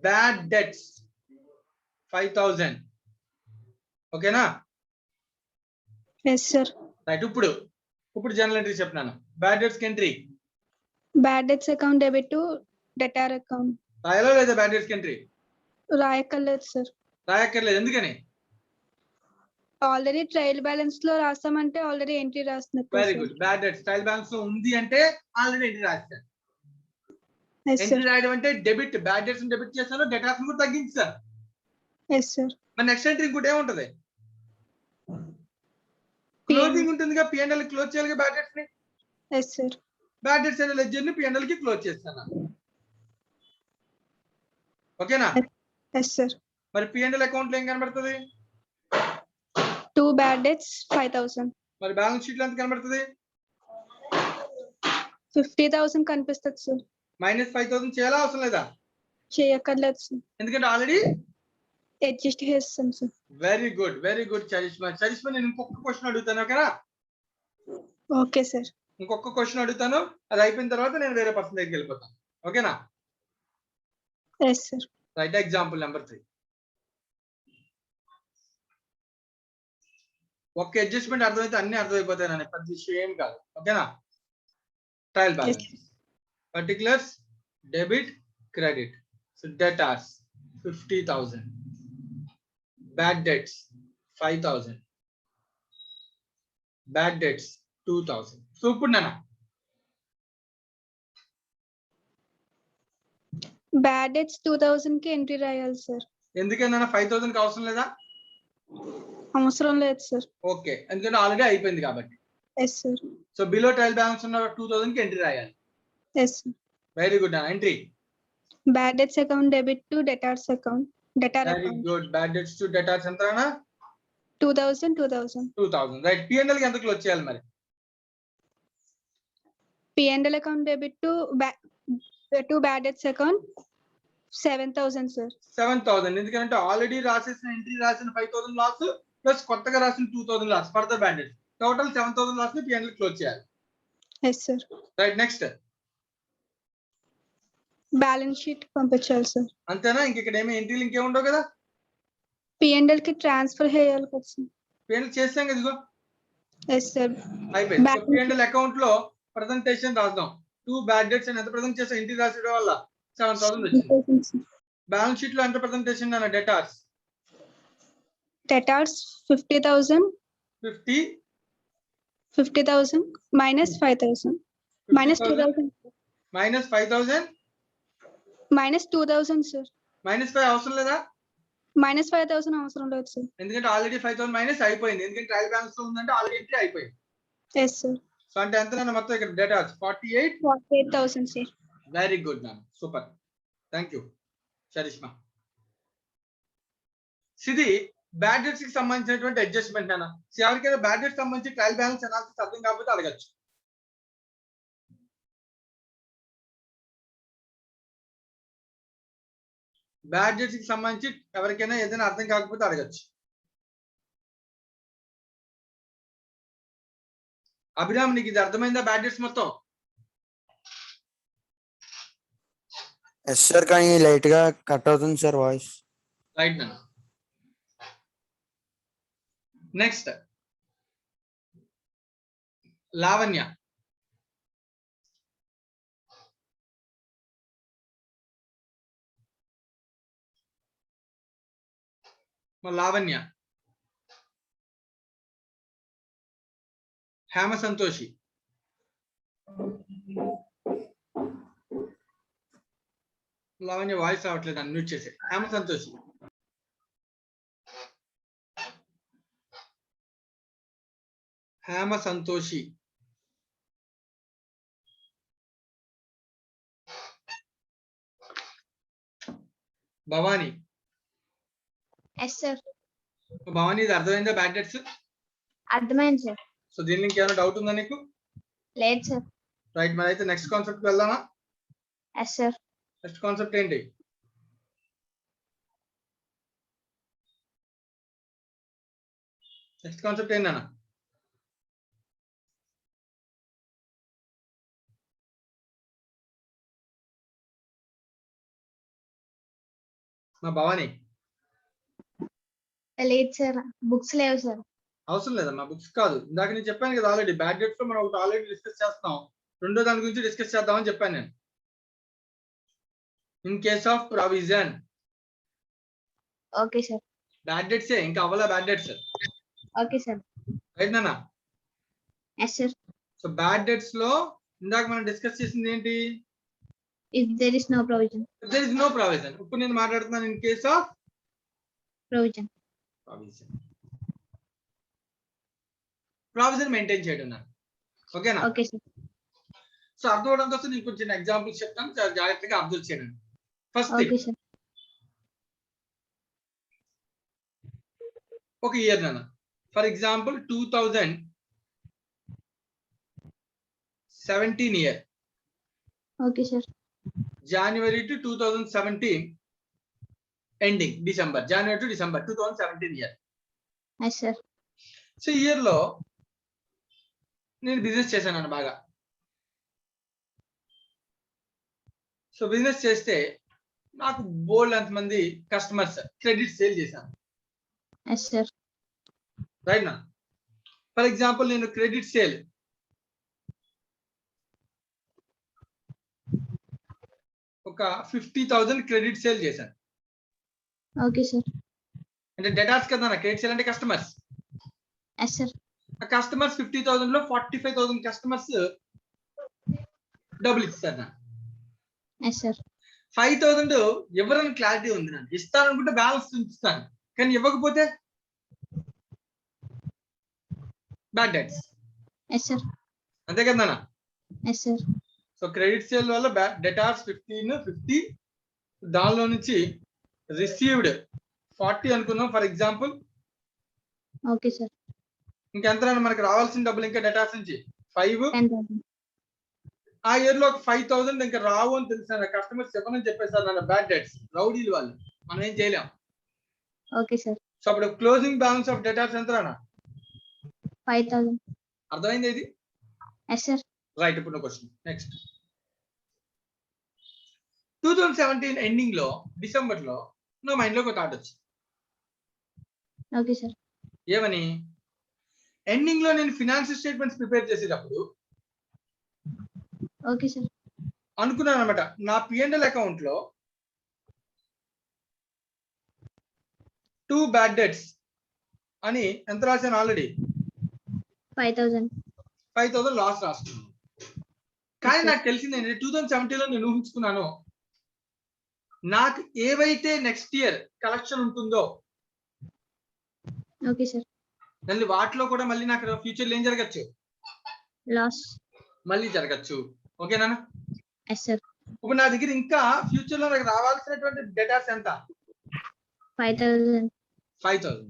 bad debts 5,000. ఓకేనా? Yes sir. రైట్. ఇప్పుడు జనరల్ ఎంట్రీ చెప్తున్నాను. బ్యాడ్ డెట్స్ కి entry bad debts account debit to debtor account. రాయాలా లేదా? బ్యాడ్ డెట్స్ కి ఎంట్రీ రాయక్కర్లేదు సార్. రాయక్కర్లేదు, ఎందుకని? ఆల్రెడీ ట్రయల్ బ్యాలెన్స్ లో రాస్తామంటే ఆల్రెడీ ఎంట్రీ రాస్తున్నట్టు very sir. Good. Bad debts trial balance లో ఉంది అంటే ఆల్రెడీ ఎంట్రీ రాస్తారు. Yes entry sir. రాయడం అంటే డెబిట్, బ్యాడ్ డెట్స్ డెబిట్ చేస్తాను, డెటార్స్ కూడా తగ్గించారు. Yes sir. మరి నెక్స్ట్ ఎంట్రీ ఇంకోటి ఏముంటది? క్లోజింగ్ ఉంటుందిగా, పిఎన్ఎల్ క్లోజ్ చేయాలిగా బ్యాడ్ డెట్స్ ని. Yes sir. బ్యాడ్ డెట్స్ అనే లెడ్జర్ ని పిఎన్ఎల్ కి క్లోజ్ చేస్తాను. ఓకేనా? Yes sir. మరి పిఎన్ఎల్ అకౌంట్ లో ఏం కనబడుతుంది? 2 bad debts 5,000. మరి బ్యాలెన్స్ షీట్ లో ఎంత కనబడుతుంది? 50,000 కనిపిస్తుంది సార్. -5,000 చేయాలా అవసరం లేదా? చేయక్కర్లేదు సార్. ఎందుకంటే ఆల్రెడీ అడ్జస్ట్ చేస్తాం sir. Very good, very good Charishma. Charishma, నేను ఇంకొక క్వశ్చన్ అడుగుతాను, ఓకేనా? Okay sir. ఇంకొక క్వశ్చన్ అడుగుతాను, అది అయిపోయిన తర్వాత నేను వేరే పర్సన్ దగ్గరికి వెళ్ళిపోతాను, ఓకేనా? Yes sir. Right. Example number 3. ఒక్క అడ్జస్ట్మెంట్ అర్థమైతే అన్ని అర్థమైపోతాయి, నన్ను పెద్ద విషయం ఏం కాదు, ఓకేనా? Trial balance, particulars, debit, credit. So debtors 50,000, bad debts 5,000, bad debts 2,000. So ఇప్పుడు నాన్న బ్యాడ్ డెట్స్ 2,000 కి ఎంట్రీ రాయాలి సార్. ఎందుకన్నా 5,000 కి అవసరం లేదా? అవసరం లేదు సార్. ఓకే, ఎందుకంటే ఆల్రెడీ అయిపోయింది కాబట్టి. Yes sir. So below trial balance ఉన్న 2,000 కి ఎంట్రీ రాయాలి. Yes sir. వెరీ గుడ్ అన్న. Entry bad debts account debit to debtors account. Debtor very account good. Bad debts to debtors ఎంత అన్న? 2,000. 2,000. రైట్. పిఎన్ఎల్ కి ఎంత క్లోజ్ చేయాలి మరి? P&L account debit to bad debts account 7,000 sir. 7,000. ఎందుకంటే ఆల్రెడీ రాసేసిన ఎంట్రీ రాసిన 5,000 లాస్ ప్లస్ కొత్తగా రాసిన 2,000 loss further bad debts, total 7,000 loss ని పిఎన్ఎల్ క్లోజ్ చేయాలి. Yes sir. Right. Next balance sheet పంపించాలి సార్. అంతేనా? ఇంక ఇక్కడ ఏమి ఎంట్రీలు ఇంకేం ఉండవు కదా? P&L కి ట్రాన్స్ఫర్ చేయాలి కదా సార్. పిఎన్ఎల్ చేస్తాం కదా, ఇదిగో ఎస్ సార్. అయిపోయింది. పిఎన్ఎల్ అకౌంట్ లో ప్రెజెంటేషన్ రాద్దాం. 2 బ్యాడ్ డెట్స్ అని ఎంత ప్రెజెంట్ చేసాం? ఎంట్రీ రాసడం వల్ల 7,000 వచ్చింది. బ్యాలెన్స్ షీట్ లో ఎంత ప్రెజెంటేషన్ అన్న? Debtors debtors 50,000 minus 5,000 minus 2,000 -5,000 minus 2,000 sir. -5 అవసరం లేదా? -5,000 అవసరం లేదు సార్. ఎందుకంటే ఆల్రెడీ 5,000 మైనస్ అయిపోయింది. ఎందుకంటే ట్రయల్ బ్యాలెన్స్ లో ఉందంటే ఆల్రెడీ ఎంట్రీ అయిపోయింది. Yes sir. సో అంటే ఎంత మొత్తం ఇక్కడ debtors 48. 48,000 sir. Very good ma'am, super, thank you Charishma. ఇది బ్యాడ్ డెట్స్ కి సంబంధించినటువంటి అడ్జస్ట్మెంట్ అన్న. ఎవరికైనా బ్యాడ్ డెట్స్ సంబంధించి ట్రయల్ బ్యాలెన్స్ అనాలిసిస్ అర్థం కాకపోతే అడగచ్చు. బ్యాడ్ డెట్స్ కి సంబంధించి ఎవరికైనా ఏదైనా అర్థం కాకపోతే అడగచ్చు. అభిరామ్, నీకు ఇది అర్థమైందా బ్యాడ్ డెట్స్ మొత్తం? ఎస్ సార్, కానీ లైట్ గా కట్ అవుతుంది sir voice. Right ma'am. Next Lavanya. Lavanya, Hema Santoshi, Lavanya voice రావట్లేదు, అన్మ్యూట్ చేసే. హేమ సంతోషి, హేమ సంతోషి, భవానీ. Yes sir. భవానీ, ఇది అర్థమైందా బ్యాడ్ డెట్స్? అర్థమైంది సార్. సో దీనిలో ఇంకేమైనా డౌట్ ఉందా నీకు? లేదు సార్. రైట్, మరి అయితే నెక్స్ట్ కాన్సెప్ట్ వెళ్దామా? Yes sir. నెక్స్ట్ కాన్సెప్ట్ ఏంటి? నెక్స్ట్ కాన్సెప్ట్ ఏంటన్నా? మా భవానీ. లేదు సార్, బుక్స్ లేవు సార్. అవసరం లేదమ్మా, బుక్స్ కాదు. ఇందాక నేను చెప్పాను కదా ఆల్రెడీ బ్యాడ్ డెట్స్ లో మనం ఒకటి ఆల్రెడీ డిస్కస్ చేస్తాం, రెండో దాని గురించి డిస్కస్ చేద్దామని చెప్పాను నేను. In case of provision, okay sir. Bad డెట్సే, ఇంకా అవ్వాలా bad debts. Okay sir. Right నాన్న. Yes sir. So bad debts లో ఇందాక మనం డిస్కస్ చేసింది ఏంటి? If there is no provision. There is no provision. ఇప్పుడు నేను మాట్లాడుతున్నాను in case of provision. Provision maintain చేయడం నాన్న. ఓకేనా? Okay sir. సో అర్థం అవడం కోసం నేను కొంచెం ఎగ్జాంపుల్స్ చెప్తాను, చాలా జాగ్రత్తగా అబ్జర్వ్ చేయండి. First okay sir. ఒక ఇయర్ నాన్న, for example 2017 year, okay sir. January to 2017 ending, December, January to December 2017 year. Yes sir. So year లో నేను బిజినెస్ చేశాను బాగా. సో బిజినెస్ చేస్తే నాకు బోల్డ్ అంతమంది కస్టమర్స్ క్రెడిట్ సేల్ చేశాను. Yes sir. రైట్ నా. ఫర్ ఎగ్జాంపుల్ నేను క్రెడిట్ సేల్ ఒక 50,000 క్రెడిట్ సేల్ చేశాను. Okay sir. అంటే డేటాస్ కదా నా, క్రెడిట్ సేల్ అంటే కస్టమర్స్. Yes sir. ఆ కస్టమర్స్ 50,000 లో 45,000 కస్టమర్స్ డబ్బులు ఇస్తారు నా. Yes sir. 5,000 ఎవరైనా క్లారిటీ ఉంది నన్ను ఇస్తాననుకుంటే బ్యాలెన్స్ ఉంచుతాను, కానీ ఇవ్వకపోతే బ్యాడ్ డెట్స్. Yes sir. అంతే కదా నాన్న. Yes sir. So credit sale వల్ల డెటార్స్ 50, దానిలో నుంచి రిసీవ్డ్ 40 అనుకుందాం ఫర్ ఎగ్జాంపుల్. Okay sir. ఇంకెంత మనకి రావాల్సిన డబ్బులు ఇంకా డెటార్స్ నుంచి 5. 10,000. ఆ ఇయర్ లో ఒక 5,000 ఇంకా రావు అని తెలుసు కస్టమర్స్ చెప్పనని చెప్పేసారు నన్ను బ్యాడ్ డెట్స్, రౌడీలు వాళ్ళు, మనం ఏం చేయలేం. Okay sir. సో అప్పుడు క్లోజింగ్ బ్యాలెన్స్ ఆఫ్ డెటార్స్ ఎంత రానా? 5,000. అర్థమైంది ఇది? Yes sir. రైట్. ఇప్పుడు క్వశ్చన్ నెక్స్ట్. 2017 ఎండింగ్ లో డిసెంబర్ లో నా మైండ్ లో ఒక థాట్ వచ్చింది. Okay sir. ఏమని? ఎండింగ్ లో నేను ఫినాన్షియల్ స్టేట్మెంట్స్ ప్రిపేర్ చేసేటప్పుడు ఓకే సార్. అనుకున్నాను అనమాట, నా P&L అకౌంట్ లో 2 బ్యాడ్ డెట్స్ అని ఎంత రాశాను ఆల్రెడీ? 5,000. 5,000 లాస్ రాస్తున్నాను. కానీ నాకు తెలిసింది ఏంటంటే 2017 లో నేను ఊహించుకున్నాను, నాకు ఏవైతే నెక్స్ట్ ఇయర్ కలెక్షన్ ఉంటుందో ఓకే సార్. మళ్ళీ వాటిలో కూడా మళ్ళీ నాకు ఫ్యూచర్ లో ఏం జరగచ్చు? లాస్. మళ్ళీ జరగచ్చు. ఓకేనా? Yes sir. ఇప్పుడు నా దగ్గర ఇంకా ఫ్యూచర్ లో నాకు రావాల్సినటువంటి డేటాస్ ఎంత? 5,000. 5,000.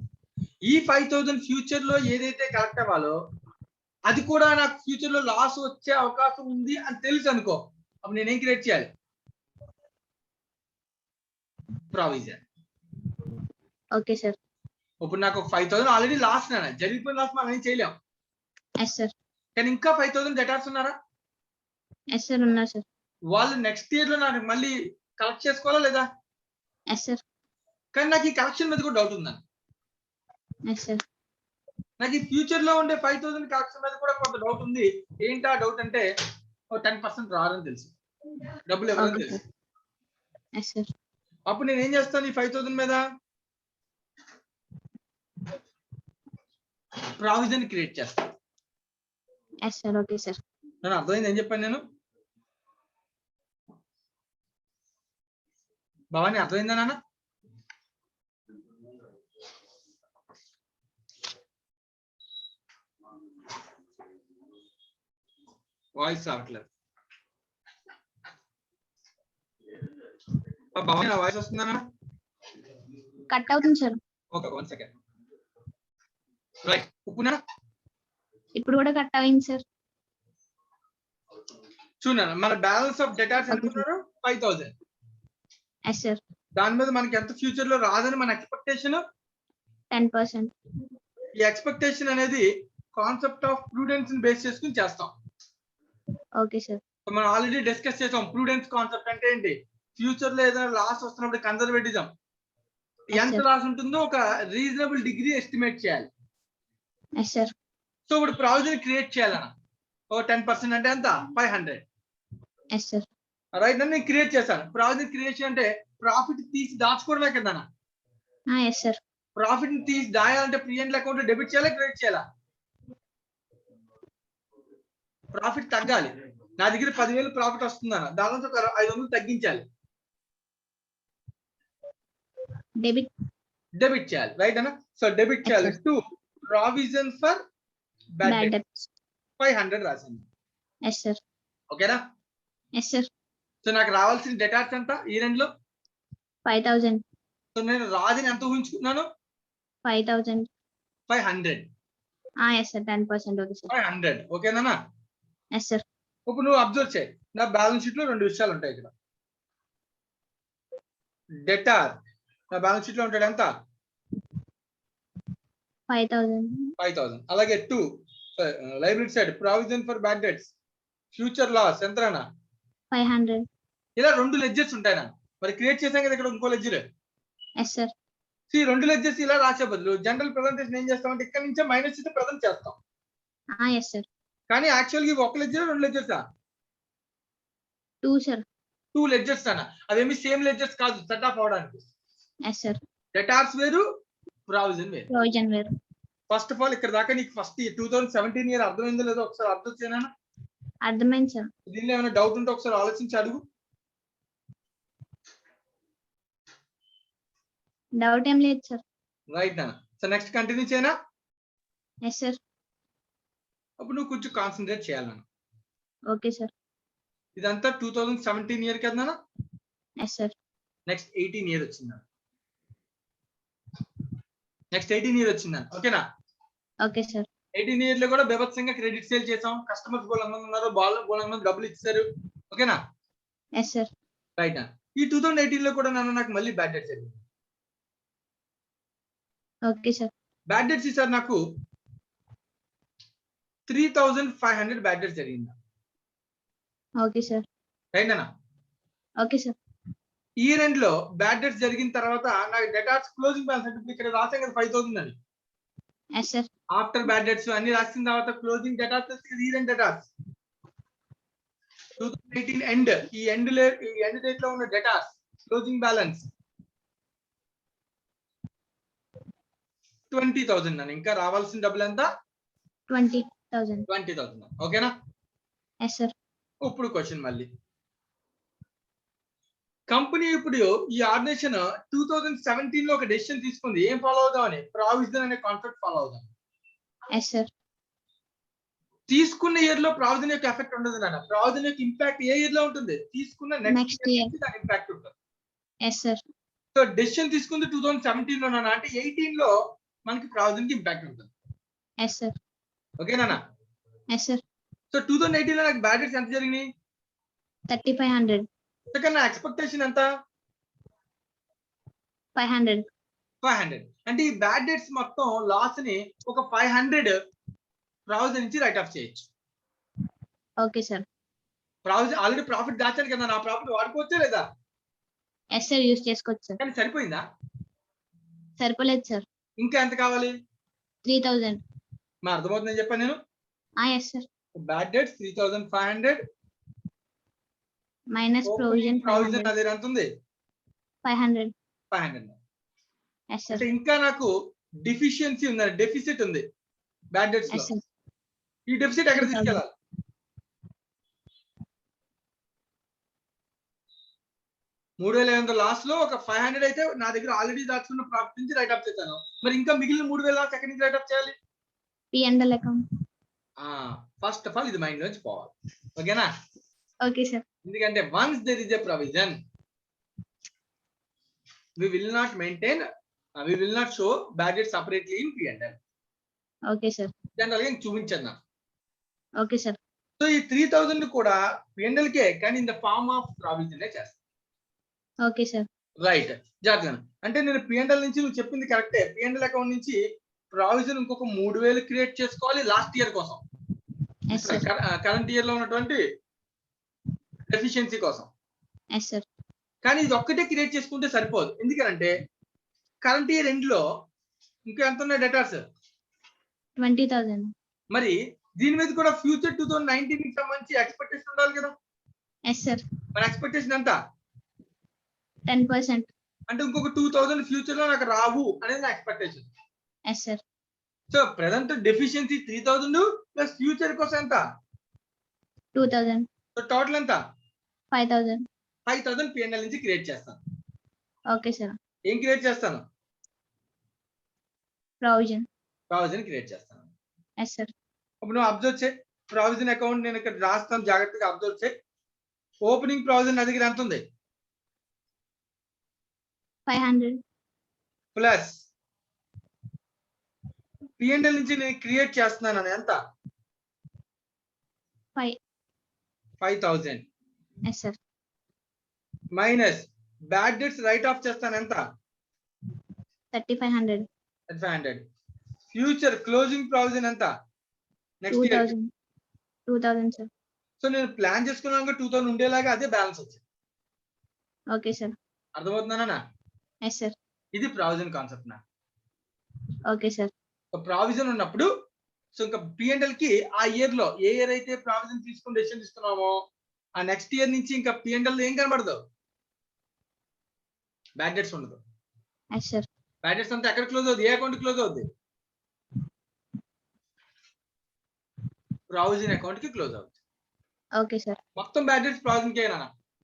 ఈ 5,000 ఫ్యూచర్ లో ఏదైతే కలెక్ట్ అవ్వాలో అది కూడా నాకు ఫ్యూచర్ లో లాస్ వచ్చే అవకాశం ఉంది అని తెలుసు అనుకో, అప్పుడు నేనేం క్రియేట్ చేయాలి? ప్రావిజన్. Okay sir. ఇప్పుడు నాకు 5,000 ఆల్రెడీ లాస్ నాన్న, జరిగిపోయిన లాస్ మనం ఏం చేయలేం. Yes sir. కానీ ఇంకా 5,000 డేటాస్ ఉన్నారా? Yes sir. ఉన్నా సార్. వాళ్ళు నెక్స్ట్ ఇయర్ లో నాకు మళ్ళీ కలెక్ట్ చేసుకోవాలా లేదా? Yes sir. కానీ నాకు ఈ కలెక్షన్ మీద కూడా డౌట్ ఉందా? Yes sir. నాకు ఈ ఫ్యూచర్ లో ఉండే 5,000 కలెక్షన్ మీద కూడా కొంత డౌట్ ఉంది. ఏంటా డౌట్ అంటే 10% రారని తెలుసు, డబ్బులు ఎవరని ఓకే తెలుసు. సార్. Yes sir. అప్పుడు నేను ఏం చేస్తాను? ఈ 5,000 మీద ప్రావిజన్ క్రియేట్ చేస్తాను. Yes sir. Okay sir. నేను అర్థమైంది ఏం చెప్పాను నేను? భవాని అర్థమైందా నాన్న? వాయిస్ రావట్లేదు. భవాని నా వాయిస్ వస్తుందా నాన్న? కట్ అవుతుంది సార్. Okay, 1 second. రైట్. ఉప్పునా ఇప్పుడు కూడా కట్ అయింది సార్. చూడండి, మన బ్యాలెన్స్ ఆఫ్ డేటాస్ ఎంత ఉన్నారు? 5,000. Yes sir. దాని మీద మనకి ఎంత ఫ్యూచర్ లో రాదని మన ఎక్స్పెక్టేషన్ 10%. ఈ ఎక్స్పెక్టేషన్ అనేది కాన్సెప్ట్ ఆఫ్ ప్రూడెన్స్ ని బేస్ చేసుకుని చేస్తాం. Okay sir. మనం ఆల్రెడీ డిస్కస్ చేసాం. ప్రూడెన్స్ కాన్సెప్ట్ అంటే ఏంటి? ఫ్యూచర్ లో ఏదైనా లాస్ వస్తున్నప్పుడు కన్జర్వేటిజం, ఎంత లాస్ ఉంటుందో ఒక రీజనబుల్ డిగ్రీ ఎస్టిమేట్ చేయాలి. Yes sir. సో ఇప్పుడు ప్రావిజన్ క్రియేట్ చేయాలన్న ఓ 10% అంటే ఎంత? 500. Yes sir. రైట్. నేను క్రియేట్ చేశాను. ప్రావిజన్ క్రియేషన్ అంటే ప్రాఫిట్ తీసి దాచుకోవడమే కదా. Yes sir. ప్రాఫిట్ ని తీసి దాయాలంటే పిఎన్ఎల్ అకౌంట్ డెబిట్ చేయాలా క్రెడిట్ చేయాలా? ప్రాఫిట్ తగ్గాలి. నా దగ్గర 10,000 ప్రాఫిట్ వస్తుందన్న, దాదాపు ఒక 500 తగ్గించాలి, డెబిట్ చేయాలి, రైట్ అన్న? సో డెబిట్ చేయాలి to provision for bad debts 500 రాసింది. Yes sir. ఓకేనా? Yes sir. సో నాకు రావాల్సిన డెటార్స్ ఎంత ఈ రెండులో? 5,000. సో నేను రాజుని ఎంత ఊహించుకున్నాను? 5,000. 500. Yes sir. 10%. Okay sir. 500. ఓకేనా? Yes sir. ఇప్పుడు నువ్వు అబ్జర్వ్ చేయి, నా బ్యాలెన్స్ షీట్ లో 2 విషయాలు ఉంటాయి ఇక్కడ. డెటార్ నా బ్యాలెన్స్ షీట్ లో ఉంటాడు ఎంత? 5,000. 5,000. అలాగే 2 liability side provision for bad debts future loss ఎంతనా? 500. ఇలా 2 లెడ్జర్స్ ఉంటాయినా? మరి క్రియేట్ చేసాం కదా ఇక్కడ ఇంకో లెడ్జర్. Yes sir. ఈ 2 లెడ్జర్స్ ఇలా రాసే బదులు జనరల్ ప్రెజెంటేషన్ ఏం చేస్తామంటే ఇక్కడ నుంచే మైనస్ చేసి ప్రెజెంట్ చేస్తాం. Yes sir. కానీ యాక్చువల్ గా ఒక లెడ్జర్ 2 లెడ్జర్సా? 2 సార్. 2 లెడ్జర్స్ అన్న. అవేమి సేమ్ లెడ్జర్స్ కాదు సెట్ ఆఫ్ అవడానికి. Yes sir. డెటార్స్ వేరు, ప్రావిజన్ వేరు. ప్రొవిజన్ వేరు. ఫస్ట్ ఆఫ్ ఆల్ ఇక్కడ దాకా నీకు ఫస్ట్ 2017 ఇయర్ అర్థమైందో లేదో ఒకసారి అర్థం చేయనా? అర్థమైంది సార్. దీనిలో ఏమైనా డౌట్ ఉంటే ఒకసారి ఆలోచించి అడుగు. డౌట్ ఏం లేదు సార్. రైట్ నాన్న. సో నెక్స్ట్ కంటిన్యూ చేయనా? Yes sir. అప్పుడు నువ్వు కొంచెం కాన్సన్ట్రేట్ చేయాలన్న. Okay sir. ఇదంతా 2017 ఇయర్ కదా? Yes sir. నెక్స్ట్ 18 ఇయర్ వచ్చిందా? నెక్స్ట్ 18 ఇయర్ వచ్చిందా? ఓకేనా? Okay sir. 18 ఇయర్ లో కూడా బీభత్సంగా క్రెడిట్ సేల్ చేసాం, కస్టమర్స్ బోలంగా ఉన్నారు, బోలంగా డబ్బులు ఇచ్చారు. ఓకేనా? Yes sir. రైట్ నా. ఈ 2018 లో కూడా నాకు మళ్ళీ బ్యాడ్ డెట్స్ జరిగింది. Okay sir. బ్యాడ్ డెట్స్ ఈసారి నాకు 3,500 బ్యాడ్ డెట్స్ జరిగిందా? Okay sir. రైట్ అన్న? Okay sir. ఈ ఎండ్ లో బ్యాడ్ డెట్స్ జరిగిన తర్వాత నాకు డెటార్స్ క్లోజింగ్ బ్యాలెన్స్ అంటే ఇక్కడ రాసాం కదా 5,000 అని. Yes sir. After bad debts అన్ని రాసిన తర్వాత క్లోజింగ్ డెటార్స్ ఈ ఎండ్ డెటార్స్ 2018 ఎండ్. ఈ ఎండ్ డేట్ లో ఉన్న డెటార్స్ క్లోజింగ్ బ్యాలెన్స్ 20,000 అని. ఇంకా రావాల్సిన డబ్బులు ఎంత? 20,000. 20,000. ఓకేనా? Yes sir. ఇప్పుడు క్వశ్చన్ మళ్ళీ, కంపెనీ ఇప్పుడు ఈ ఆర్గనైజేషన్ 2017 లో ఒక డెసిషన్ తీసుకుంది, ఏం ఫాలో అవుదామని? ప్రావిజన్ అనే కాన్సెప్ట్ ఫాలో అవుదాం. Yes sir. తీసుకున్న ఇయర్ లో ప్రావిజన్ యొక్క ఎఫెక్ట్ ఉండదు నాన్న. ప్రావిజన్ యొక్క ఇంపాక్ట్ ఏ ఇయర్ లో ఉంటుంది? తీసుకున్న నెక్స్ట్ ఇయర్ దాని ఇంపాక్ట్ ఉంటుంది. Yes sir. సో డెసిషన్ తీసుకుంది 2017 లో నాన్న, అంటే 18 లో మనకి ప్రావిజన్ కి ఇంపాక్ట్ ఉంటుంది. Yes sir. ఓకేనా? Yes sir. సో 2018 లో నాకు బ్యాడ్ డెట్స్ ఎంత జరిగినాయి? 3,500. సెకండ్ నా ఎక్స్పెక్టేషన్ ఎంత? 500. 500. అంటే ఈ బ్యాడ్ డెట్స్ మొత్తం లాస్ ని ఒక 500 ప్రావిజన్ నుంచి రైట్ ఆఫ్ చేయొచ్చు. Okay sir. Provision already profit దాచాను కదా, నా ప్రాఫిట్ వాడుకోవచ్చా లేదా? Yes sir. యూజ్ చేసుకోవచ్చు సార్. కానీ సరిపోయిందా? సరిపోలేదు సార్. ఇంకా ఎంత కావాలి? 3,000. మా అర్థమవుతుందని చెప్పాను నేను. Yes sir. Bad debts 3,500 minus provision provision అదే ఎంత ఉంది? 500. 500. Yes sir. అంటే ఇంకా నాకు డిఫిషియన్సీ ఉంది, డెఫిసిట్ ఉంది బ్యాడ్ డెట్స్ లో. Yes sir. ఈ డెఫిసిట్ ఎక్కడ తీసుకెళ్ళాలి? 3,500 లాస్ లో ఒక 500 అయితే నా దగ్గర ఆల్రెడీ దాచుకున్న ప్రాఫిట్ నుంచి రైట్ ఆఫ్ చేశాను. మరి ఇంకా మిగిలిన 3,000 లాస్ ఎక్కడి నుంచి రైట్ ఆఫ్ చేయాలి? P&L account. First of all ఇది మైండ్ నుంచి పోవాలి. ఓకేనా? Okay sir. ఎందుకంటే once there is a provision we will not maintain we will not show bad debt separately in P&L. Okay sir. General గా చూపించాను. Okay sir. సో ఈ 3,000 కూడా P&L కే, కానీ in the form of provision చేస్తాను. Okay sir. రైట్ జాగ్రత్త. అంటే నేను P&L నుంచి నువ్వు చెప్పింది కరెక్టే. P&L అకౌంట్ నుంచి ప్రావిజన్ ఇంకొక 3,000 క్రియేట్ చేసుకోవాలి లాస్ట్ ఇయర్ కోసం, ఎస్ సార్. కరెంట్ ఇయర్ లో ఉన్నటువంటి డెఫిషియన్సీ కోసం. Yes sir. కానీ ఇది ఒక్కటే క్రియేట్ చేసుకుంటే సరిపోదు. ఎందుకంటే కరెంట్ ఇయర్ ఎండ్ లో ఇంకా ఎంత ఉన్నాయి డెటార్స్? 20,000. మరి దీని మీద కూడా ఫ్యూచర్ 2019 కి సంబంధించి ఎక్స్పెక్టేషన్ ఉండాలి కదా. Yes sir. మన ఎక్స్పెక్టేషన్ ఎంత? 10%. అంటే ఇంకొక 2000 ఫ్యూచర్ లో నాకు రావు అనేది నా expectation. Yes sir. So present deficiency 3000 plus future కోసం ఎంత? 2000. సో టోటల్ ఎంత? 5000. 5000 P&L నుంచి క్రియేట్ చేస్తాను. Okay sir. ఏం క్రియేట్ చేస్తాను? ప్రొవిజన్. ప్రావిజన్ క్రియేట్ చేస్తాను. Yes sir. ఇప్పుడు నువ్వు అబ్జర్వ్ చేయి, ప్రావిజన్ అకౌంట్ నేను ఇక్కడ రాస్తాను, జాగ్రత్తగా అబ్జర్వ్ చేయి. ఓపెనింగ్ ప్రావిజన్ నా దగ్గర ఎంత ఉంది? 500. ప్లస్ P&L నుంచి నేను క్రియేట్ చేస్తున్నాను ఎంత? 5000 yes sir. Minus bad debts write off చేస్తాను ఎంత? 3500. 500. ఫ్యూచర్ క్లోజింగ్ ప్రావిజన్ ఎంత? Next year. 2000. 2000 సార్. సో నేను ప్లాన్ చేసుకున్నాక 2000 ఉండేలాగా అదే బ్యాలెన్స్ వచ్చింది. Okay sir. అర్థమవుతుందా? Yes sir. ఇది ప్రావిజన్ కాన్సెప్ట్ నా. Okay sir. ప్రావిజన్ ఉన్నప్పుడు సో ఇంకా P&L కి ఆ ఇయర్ లో ఏ ఇయర్ అయితే ప్రావిజన్ తీసుకుని డెసిషన్ తీసుకున్నామో ఆ నెక్స్ట్ ఇయర్ నుంచి ఇంకా P&L ఏం కనబడదు, బ్యాడ్ డెట్స్ ఉండదు. Yes sir. బ్యాడ్ డెట్స్ అంతా ఎక్కడ క్లోజ్ అవుతుంది? ఏ అకౌంట్ క్లోజ్ అవుతుంది? ప్రావిజన్ అకౌంట్ కి క్లోజ్ అవుతుంది. Okay sir. మొత్తం బ్యాడ్ డెట్స్ ప్రావిజన్ కి అయినా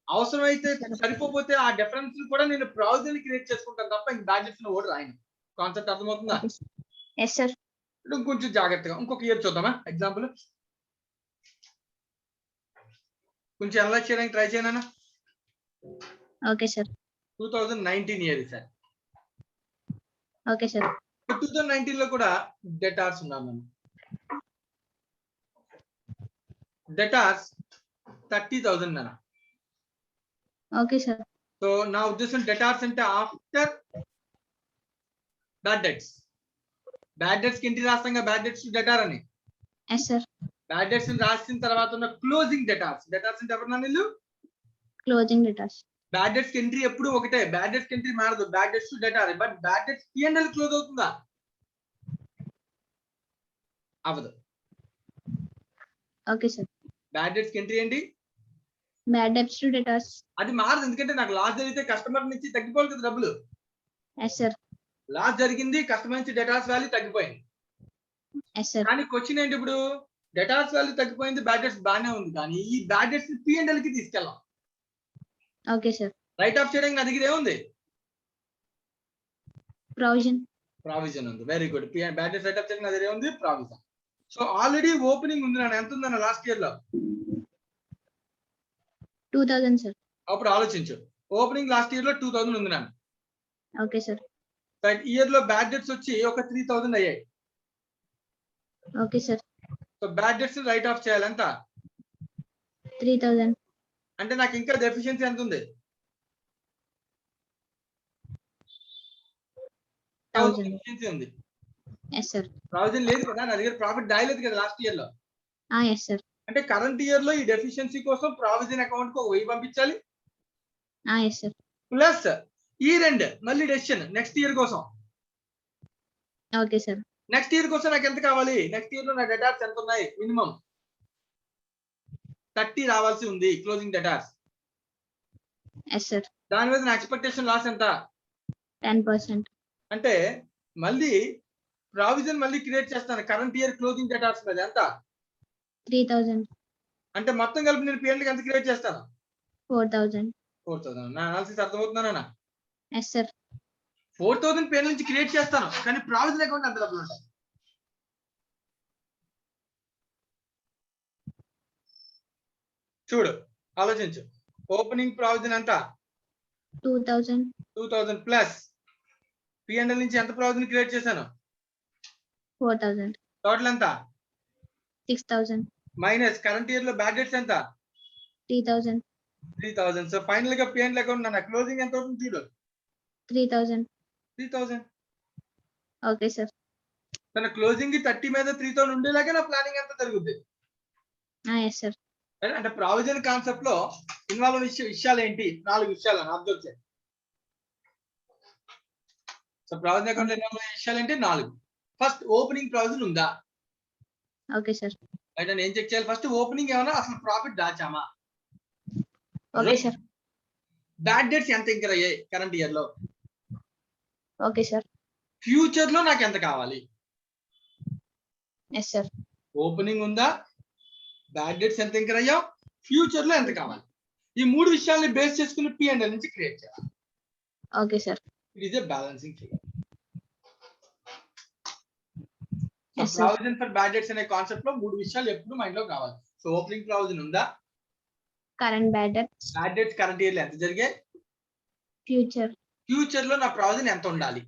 అవసరమైతే సరిపోతే ఆ డిఫరెన్స్ కూడా నేను ప్రావిజన్ క్రియేట్ చేసుకుంటాను తప్ప ఇంక బ్యాడ్ డెట్స్ ఓడి రాయను. కాన్సెప్ట్ అర్థమవుతుందా? Yes sir. కొంచెం జాగ్రత్తగా ఇంకొక ఇయర్ చూద్దామా? ఎగ్జాంపుల్ కొంచెం అనలైజ్ చేయడానికి ట్రై చేయనా? Okay sir. 2019 year sir. Okay sir. 2019 లో కూడా డెటార్స్ ఉన్నాం మనం. డెటార్స్ 30,000 నాన్న. Okay sir. సో నా ఉద్దేశం డెటార్స్ అంటే after bad debts. Bad debts కి ఎంట్రీ రాస్తాం బ్యాడ్ డెట్స్ టు డెటార్ అని. Yes sir. బ్యాడ్ డెట్స్ రాసిన తర్వాత ఉన్న క్లోజింగ్ డెటార్స్. డెటార్స్ అంటే ఎవరన్నా నీళ్ళు? Closing debtors. బ్యాడ్ డెట్స్ కి ఎంట్రీ ఎప్పుడు ఒకటే, బ్యాడ్ డెట్స్ కి ఎంట్రీ మారదు. Bad debts to debtor. But bad debts P&L close అవుతుందా? అవదు. Okay sir. బ్యాడ్ డెట్స్ కి ఎంట్రీ ఏంటి? Bad debts to debtors. అది మారదు, ఎందుకంటే నాకు లాస్ జరిగితే కస్టమర్ నుంచి తగ్గిపోవాలి కదా డబ్బులు. Yes sir. లాస్ జరిగింది, కస్టమర్ నుంచి డెటార్స్ వాల్యూ తగ్గిపోయింది. Yes sir. కానీ క్వశ్చన్ ఏంటి ఇప్పుడు? డెటార్స్ వాల్యూ తగ్గిపోయింది, బ్యాడ్ డెట్స్ బాగానే ఉంది, కానీ ఈ బ్యాడ్ డెట్స్ P&L కి తీసుకెళ్ళాం. Okay sir. రైట్ ఆఫ్ చేయడానికి నా దగ్గర ఏముంది? ప్రొవిజన్. ప్రావిజన్ ఉంది. Very good. Bad debts write off చేయడానికి నా దగ్గర ఏముంది? ప్రావిజన్. సో ఆల్రెడీ ఓపెనింగ్ ఉంది నాన్న. ఎంత ఉందన్న లాస్ట్ ఇయర్ లో? 2000 సార్. అప్పుడు ఆలోచించు. ఓపెనింగ్ లాస్ట్ ఇయర్ లో 2000 ఉంది నాన్న. Okay sir. ఇయర్ లో బ్యాడ్ డెట్స్ వచ్చి ఒక 3000 అయ్యాయి. Okay sir. So bad debts write off చేయాలి ఎంత? 3000. అంటే నాకు ఇంకా డెఫిషియన్సీ ఎంత ఉంది? 1000. డెఫిషియన్సీ ఉంది. Yes sir. ప్రావిజన్ లేదు కదా నా దగ్గర, ప్రాఫిట్ రాయలేదు కదా లాస్ట్ ఇయర్ లో. Yes sir. అంటే కరెంట్ ఇయర్ లో ఈ డెఫిషియన్సీ కోసం ప్రావిజన్ అకౌంట్ కు 1000 పంపించాలి. Yes sir. ప్లస్ ఈ రెండు మళ్ళీ డెసిషన్ నెక్స్ట్ ఇయర్ కోసం. Okay sir. నెక్స్ట్ ఇయర్ కోసం నాకు ఎంత కావాలి? నెక్స్ట్ ఇయర్ లో నా డెటార్స్ ఎంత ఉన్నాయి? మినిమం 30 రావాల్సి ఉంది క్లోజింగ్ డెటార్స్. Yes sir. దాని మీద నా ఎక్స్పెక్టేషన్ లాస్ ఎంత? 10%. అంటే మళ్ళీ ప్రావిజన్ మళ్ళీ క్రియేట్ చేస్తాను కరెంట్ ఇయర్ క్లోజింగ్ డెటార్స్ మీద ఎంత? 3000. అంటే మొత్తం కలిపి నేను P&L ఎంత క్రియేట్ చేస్తాను? 4000. 4000. నా అనాలిసిస్ అర్థమవుతుందా? Yes sir. 4000 P&L నుంచి క్రియేట్ చేస్తాను, కానీ ప్రావిజన్ అకౌంట్ ఎంత డబ్బులు ఉంటాయి? చూడు, ఆలోచించు. ఓపెనింగ్ ప్రావిజన్ ఎంత? 2000. 2000 ప్లస్ P&L నుంచి ఎంత ప్రావిజన్ క్రియేట్ చేశాను? 4000. టోటల్ ఎంత? 6000. మైనస్ కరెంట్ ఇయర్ లో బ్యాడ్ డెట్స్ ఎంత? 3000. 3000. సో ఫైనల్ గా P&L అకౌంట్ నా క్లోజింగ్ ఎంత అవుతుంది చూడు? 3000. 3000. Okay sir. తన క్లోజింగ్ 30 మీద 3000 ఉండేలాగా నా ప్లానింగ్ ఎంత జరుగుద్ది? Yes sir. అంటే ప్రావిజన్ కాన్సెప్ట్ లో ఇన్వాల్వ్ విషయాలు ఏంటి? 4 విషయాలు అబ్జర్వ్ చేయండి. సో ప్రావిజన్ అకౌంట్ లో ఇన్వాల్వ్ అయ్యే విషయాలు ఏంటి? 4. ఫస్ట్ ఓపెనింగ్ ప్రావిజన్ ఉందా? Okay sir. అయితే నేను చెక్ చేయాలి ఫస్ట్ ఓపెనింగ్ ఏమన్నా అసలు ప్రాఫిట్ దాచామా? Okay sir. బ్యాడ్ డేట్స్ ఎంత ఇంకర్ అయ్యాయి కరెంట్ ఇయర్ లో? Okay sir. ఫ్యూచర్ లో నాకు ఎంత కావాలి? Yes sir. ఓపెనింగ్ ఉందా, బ్యాడ్ డెట్స్ ఎంత ఇంకర్ అయ్యాం, ఫ్యూచర్ లో ఎంత కావాలి, ఈ మూడు విషయాల్ని బేస్ చేసుకుని P&L నుంచి క్రియేట్ చేయాలి. Okay sir. It is a balancing figure. Yes, sir. Provision for bad debts అనే కాన్సెప్ట్ లో మూడు విషయాలు ఎప్పుడు మైండ్ లో కావాలి. సో ఓపెనింగ్ ప్రావిజన్ ఉందా, current bad debts, bad debts current year లో ఎంత జరిగాయి, ఫ్యూచర్. ఫ్యూచర్ లో నా ప్రావిజన్ ఎంత ఉండాలి,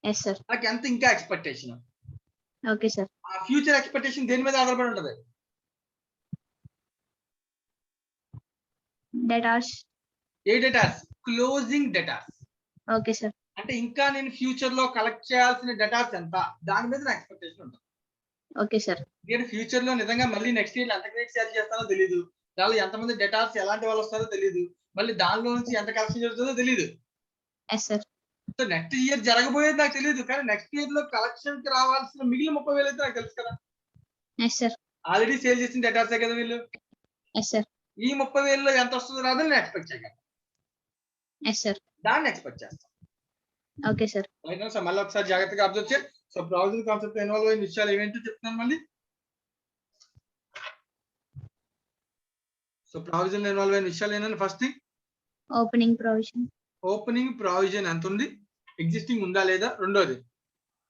ఎస్ సార్. నాకు ఎంత ఇంకా ఎక్స్పెక్టేషన్. Okay sir. ఆ ఫ్యూచర్ ఎక్స్పెక్టేషన్ దేని మీద ఆధారపడి ఉంటది? డేటాస్. ఏ debtors? Closing debtors. Okay sir. అంటే ఇంకా నేను ఫ్యూచర్ లో కలెక్ట్ చేయాల్సిన డేటాస్ ఎంత, దాని మీద నా ఎక్స్పెక్టేషన్ ఉంటుంది. Okay sir. నేను ఫ్యూచర్ లో నిజంగా మళ్ళీ నెక్స్ట్ ఇయర్ ఎంత క్రెడిట్ సేల్ చేస్తానో తెలియదు, దానిలో ఎంతమంది డేటాస్ ఎలాంటి వాళ్ళు వస్తారో తెలియదు, మళ్ళీ దానిలో నుంచి ఎంత కలెక్షన్ జరుగుతుందో తెలియదు. Yes sir. So next year జరగబోయేది నాకు తెలియదు, కానీ నెక్స్ట్ ఇయర్ లో కలెక్షన్ కి రావాల్సిన మిగిలిన 30,000 అయితే నాకు తెలుసు కదా. Yes sir. ఆల్రెడీ సేల్ చేసిన డేటాసే కదా వీళ్ళు. Yes sir. ఈ 30,000లో ఎంత వస్తుందో రాదని నేను ఎక్స్పెక్ట్ చేయగలను, ఎస్ సార్. దాన్ని ఎక్స్పెక్ట్ చేస్తాను. Okay sir. రైట్. సో మళ్ళీ ఒకసారి జాగ్రత్తగా అబ్జర్వ్ చేయండి. సో ప్రావిజన్ కాన్సెప్ట్ ఇన్వాల్వ్ అయిన విషయాలు ఏమేంటో చెప్తున్నాను మళ్ళీ. సో ప్రావిజన్ ఇన్వాల్వ్ అయిన విషయాలు ఏంటంటే, first thing opening provision, opening provision ఎంత ఉంది, ఎగ్జిస్టింగ్ ఉందా లేదా. రెండోది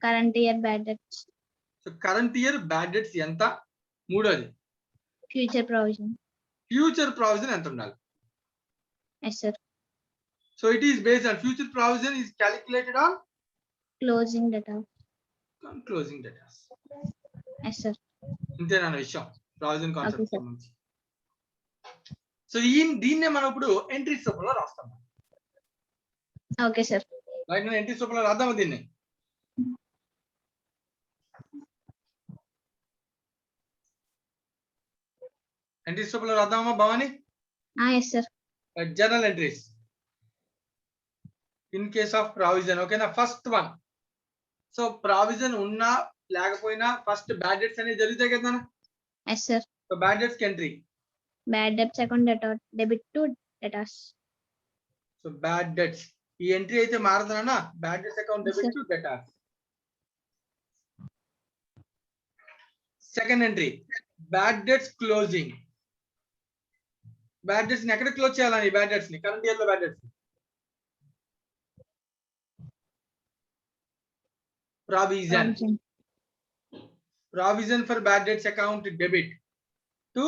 current year bad debts, so current year bad debts ఎంత. మూడోది ఫ్యూచర్ ప్రొవిజన్. ఫ్యూచర్ ప్రావిజన్ ఎంత ఉండాలి. Yes sir. So it is based on future provision is calculated on closing debtor. Closing debtors. Yes sir. ఇంతేనా విషయం ప్రావిజన్ కాన్సెప్ట్ Okay, sir. సంబంధించి. సో దీన్నే మనం ఇప్పుడు ఎంట్రీస్ రూపంలో రాస్తాం. Okay sir. రైట్, నేను ఎంట్రీస్ రూపంలో రాద్దాము దీన్ని. ఎంట్రీస్ రూపంలో రాద్దామా Bhavani. Yes sir. General entries in case of provision. ఓకేనా, ఫస్ట్ వన్. సో ప్రావిజన్ ఉన్నా లేకపోయినా ఫస్ట్ బ్యాడ్ డెట్స్ అనేవి జరుగుతాయి కదా. Yes sir. So bad debts entry. Bad debts account debit to debtors. So bad debts ఈ ఎంట్రీ అయితే మారదనా, bad debts account Yes, debit to debtors. Second entry bad debts closing. Bad debts ని ఎక్కడ క్లోజ్ చేయాలని, బ్యాడ్ డెట్స్ ని కరెంట్ ఇయర్ లో bad debts. Provision. Provision for bad debts account debit to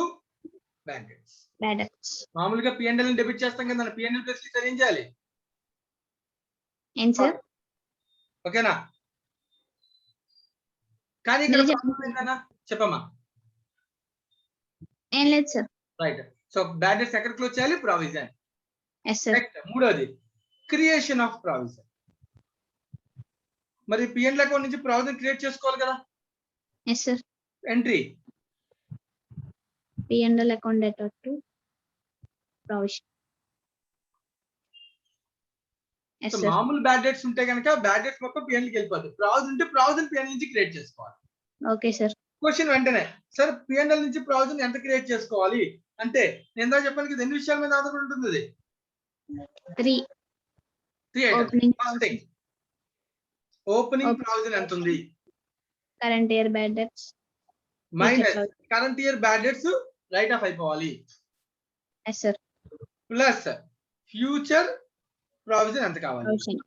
bad debts. Bad debts. మామూలుగా P&L ని డెబిట్ చేస్తాం కదా, P&L ప్లస్ ఏం చేయాలి. ఏం సార్? ఓకేనా, కానీ ఇక్కడ మీరు problem ఏంటన్నా చెప్పమ్మా. ఏం లేదు sir. Right. So bad debts ఎక్కడ క్లోజ్ చేయాలి, ప్రావిజన్. Yes sir. నెక్స్ట్ మూడోది క్రియేషన్ ఆఫ్ ప్రావిజన్. మరి P&L అకౌంట్ నుంచి ప్రావిజన్ క్రియేట్ చేసుకోవాలి కదా. Yes sir. Entry P&L account data to provision. Yes so sir. మామూలు బ్యాడ్ డెట్స్ ఉంటే కనుక బ్యాడ్ డెట్స్ మొత్తం P&L కి వెళ్ళిపోతుంది. ప్రావిజన్ ఉంటే ప్రావిజన్ P&L నుంచి క్రియేట్ చేసుకోవాలి. Okay sir. క్వశ్చన్ వెంటనే, సార్ P&L నుంచి ప్రావిజన్ ఎంత క్రియేట్ చేసుకోవాలి అంటే, నేను దా చెప్పాను కదా, ఎన్ని విషయాల మీద ఆధారపడి ఉంటుంది అది. 3 ఓపెనింగ్ ఓపెనింగ్ ప్రావిజన్ ఎంత ఉంది, current year bad debts minus current year bad debts write off అయిపోవాలి, yes sir. Plus future provision ఎంత కావాలి. ప్రొవిజన్.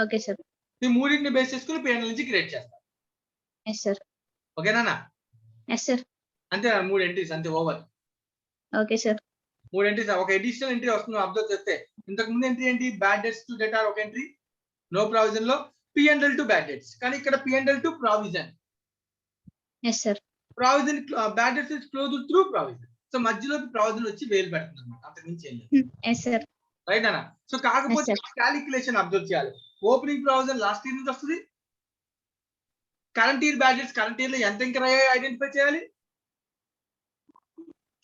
Okay sir. ఈ మూడింటిని బేస్ చేసుకుని P&L నుంచి క్రియేట్ చేస్తాం. Yes sir. ఓకేనా, ఎస్ సార్. అంతే. మూడు ఎంట్రీస్ అంతే, ఓవర్. Okay sir. మూడు ఎంట్రీస్. ఒక అడిషనల్ ఎంట్రీ వస్తుంది అబ్జర్వ్ చేస్తే. ఇంతకు ముందు ఎంట్రీ ఏంటి, బ్యాడ్ డెట్స్ టు డేటా ఒక ఎంట్రీ, నో ప్రావిజన్ లో P&L టు బ్యాడ్ డెట్స్. కానీ ఇక్కడ P&L to provision. Yes sir. Provision bad debts is close through provision. So మధ్యలో ప్రావిజన్ వచ్చి వేలు పెడుతుంది అనమాట, అంతకు మించి ఏం లేదు. Yes sir. రైట్ అన్న. సో కాకపోతే Yes, క్యాలిక్యులేషన్ అబ్జర్వ్ చేయాలి. ఓపెనింగ్ ప్రావిజన్ లాస్ట్ ఇయర్ నుంచి వస్తుంది, current year bad debts current year లో ఎంత ఇంకా ఐడెంటిఫై చేయాలి.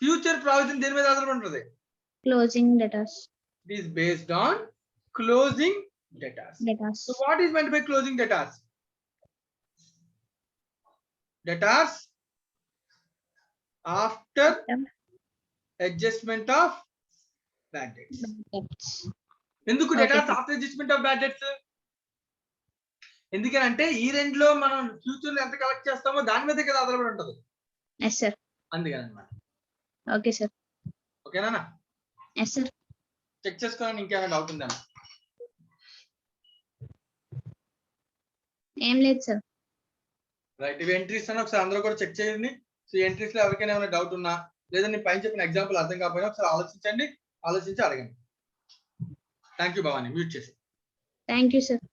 ఫ్యూచర్ ప్రావిజన్ దేని మీద ఆధారపడి ఉంటుంది, closing datas. It is based on closing datas. Datas. So what is meant by closing datas? Datas after adjustment of bad debts. ఎందుకు Okay, debtors sir. After adjustment of bad debts? ఎందుకంటే ఈ రెండులో మనం ఫ్యూచర్ లో ఎంత కలెక్ట్ చేస్తామో దాని మీద కదా ఆధారపడి ఉంటుంది. Yes sir. అందుకని అన్నమాట. Okay sir. ఓకేనా? Yes sir. చెక్ చేసుకోవాలని ఇంకేమైనా డౌట్ ఉందా? ఏం లేదు సార్. రైట్, ఇవి ఎంట్రీస్ అని ఒకసారి అందరూ కూడా చెక్ చేయండి. సో ఈ ఎంట్రీస్ లో ఎవరికైనా ఏమైనా డౌట్ ఉన్నా లేదా నేను పైన చెప్పిన ఎగ్జాంపుల్ అర్థం కాకపోయినా ఒకసారి ఆలోచించండి, ఆలోచించి అడగండి. థ్యాంక్ యూ భవాని, మ్యూట్ చేసి. Thank you sir.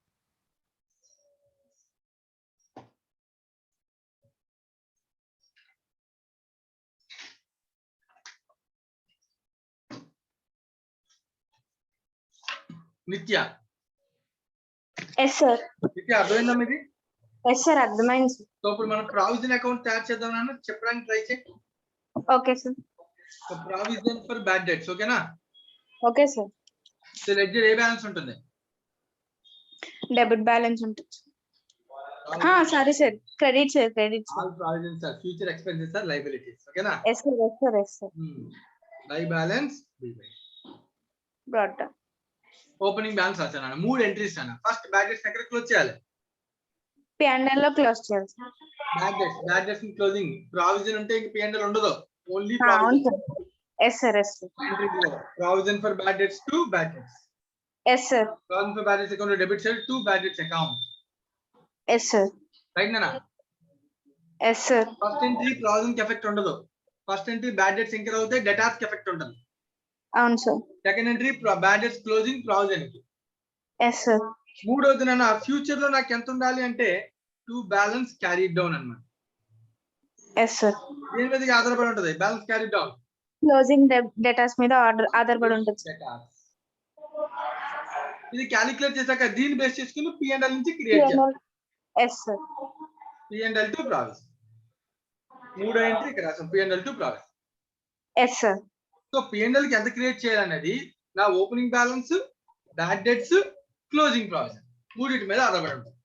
Nitya, yes sir. Nitya అర్థమైందా మీది? ఎస్ సార్, అర్థమైంది సార్. సో ఇప్పుడు మనం ప్రావిజన్ అకౌంట్ తయారు చేద్దాం చెప్పడానికి ట్రై చేయి. Okay sir. So provision for bad debts, ఓకేనా? Okay sir. సో లెడ్జర్ ఏ బ్యాలెన్స్ ఉంటుంది? డెబిట్ బ్యాలెన్స్ ఉంటుంది. Sorry sir, credit sir, credit sir. All provisions are future expenses are liabilities, ఓకేనా? Yes sir, yes sir, yes sir. లై balance, brought down. Opening balance రాశాను. 3 ఎంట్రీస్ అన్న. ఫస్ట్ బ్యాడ్ డెట్స్ ఎక్కడ క్లోజ్ చేయాలి? P&L లో క్లోజ్ చేయాలి sir. Bad debts closing. Provision ఉంటే ఇంక P&L ఉండదు, ఓన్లీ అవును sir. Yes sir, yes sir. Provision for bad debts to bad debts. Yes sir. Provision for bad debts account debit side to bad debts account. Yes sir. Right నానా? Yes sir. First entry provision కి ఎఫెక్ట్ ఉండదు. First entry bad debts increase అవుతాయి, డెటాస్ కి ఎఫెక్ట్ ఉంటుంది. అవును sir. Second entry bad debts closing provision కి. Yes sir. మూడోది నాన్న ఫ్యూచర్ లో నాకు ఎంత ఉండాలి అంటే టు బ్యాలెన్స్ క్యారీ డౌన్ అన్నమాట. Yes sir. దేని మీద ఆధారపడి ఉంటుంది? Balance carry down. Closing debtors మీద ఆధారపడి ఉంటుంది సార్. ఇది క్యాలిక్యులేట్ చేశాక దీన్ని బేస్ చేసుకుని P&L నుంచి క్రియేట్ చేయాలి. Yes sir. P&L to provision. మూడో ఎంట్రీ ఇక్కడ రాసాం, P&L to provision. Yes sir. So P&L కి ఎంత క్రియేట్ చేయాలనేది నా opening balance, bad debts, closing provision మూడింటి మీద ఆధారపడి ఉంటుంది.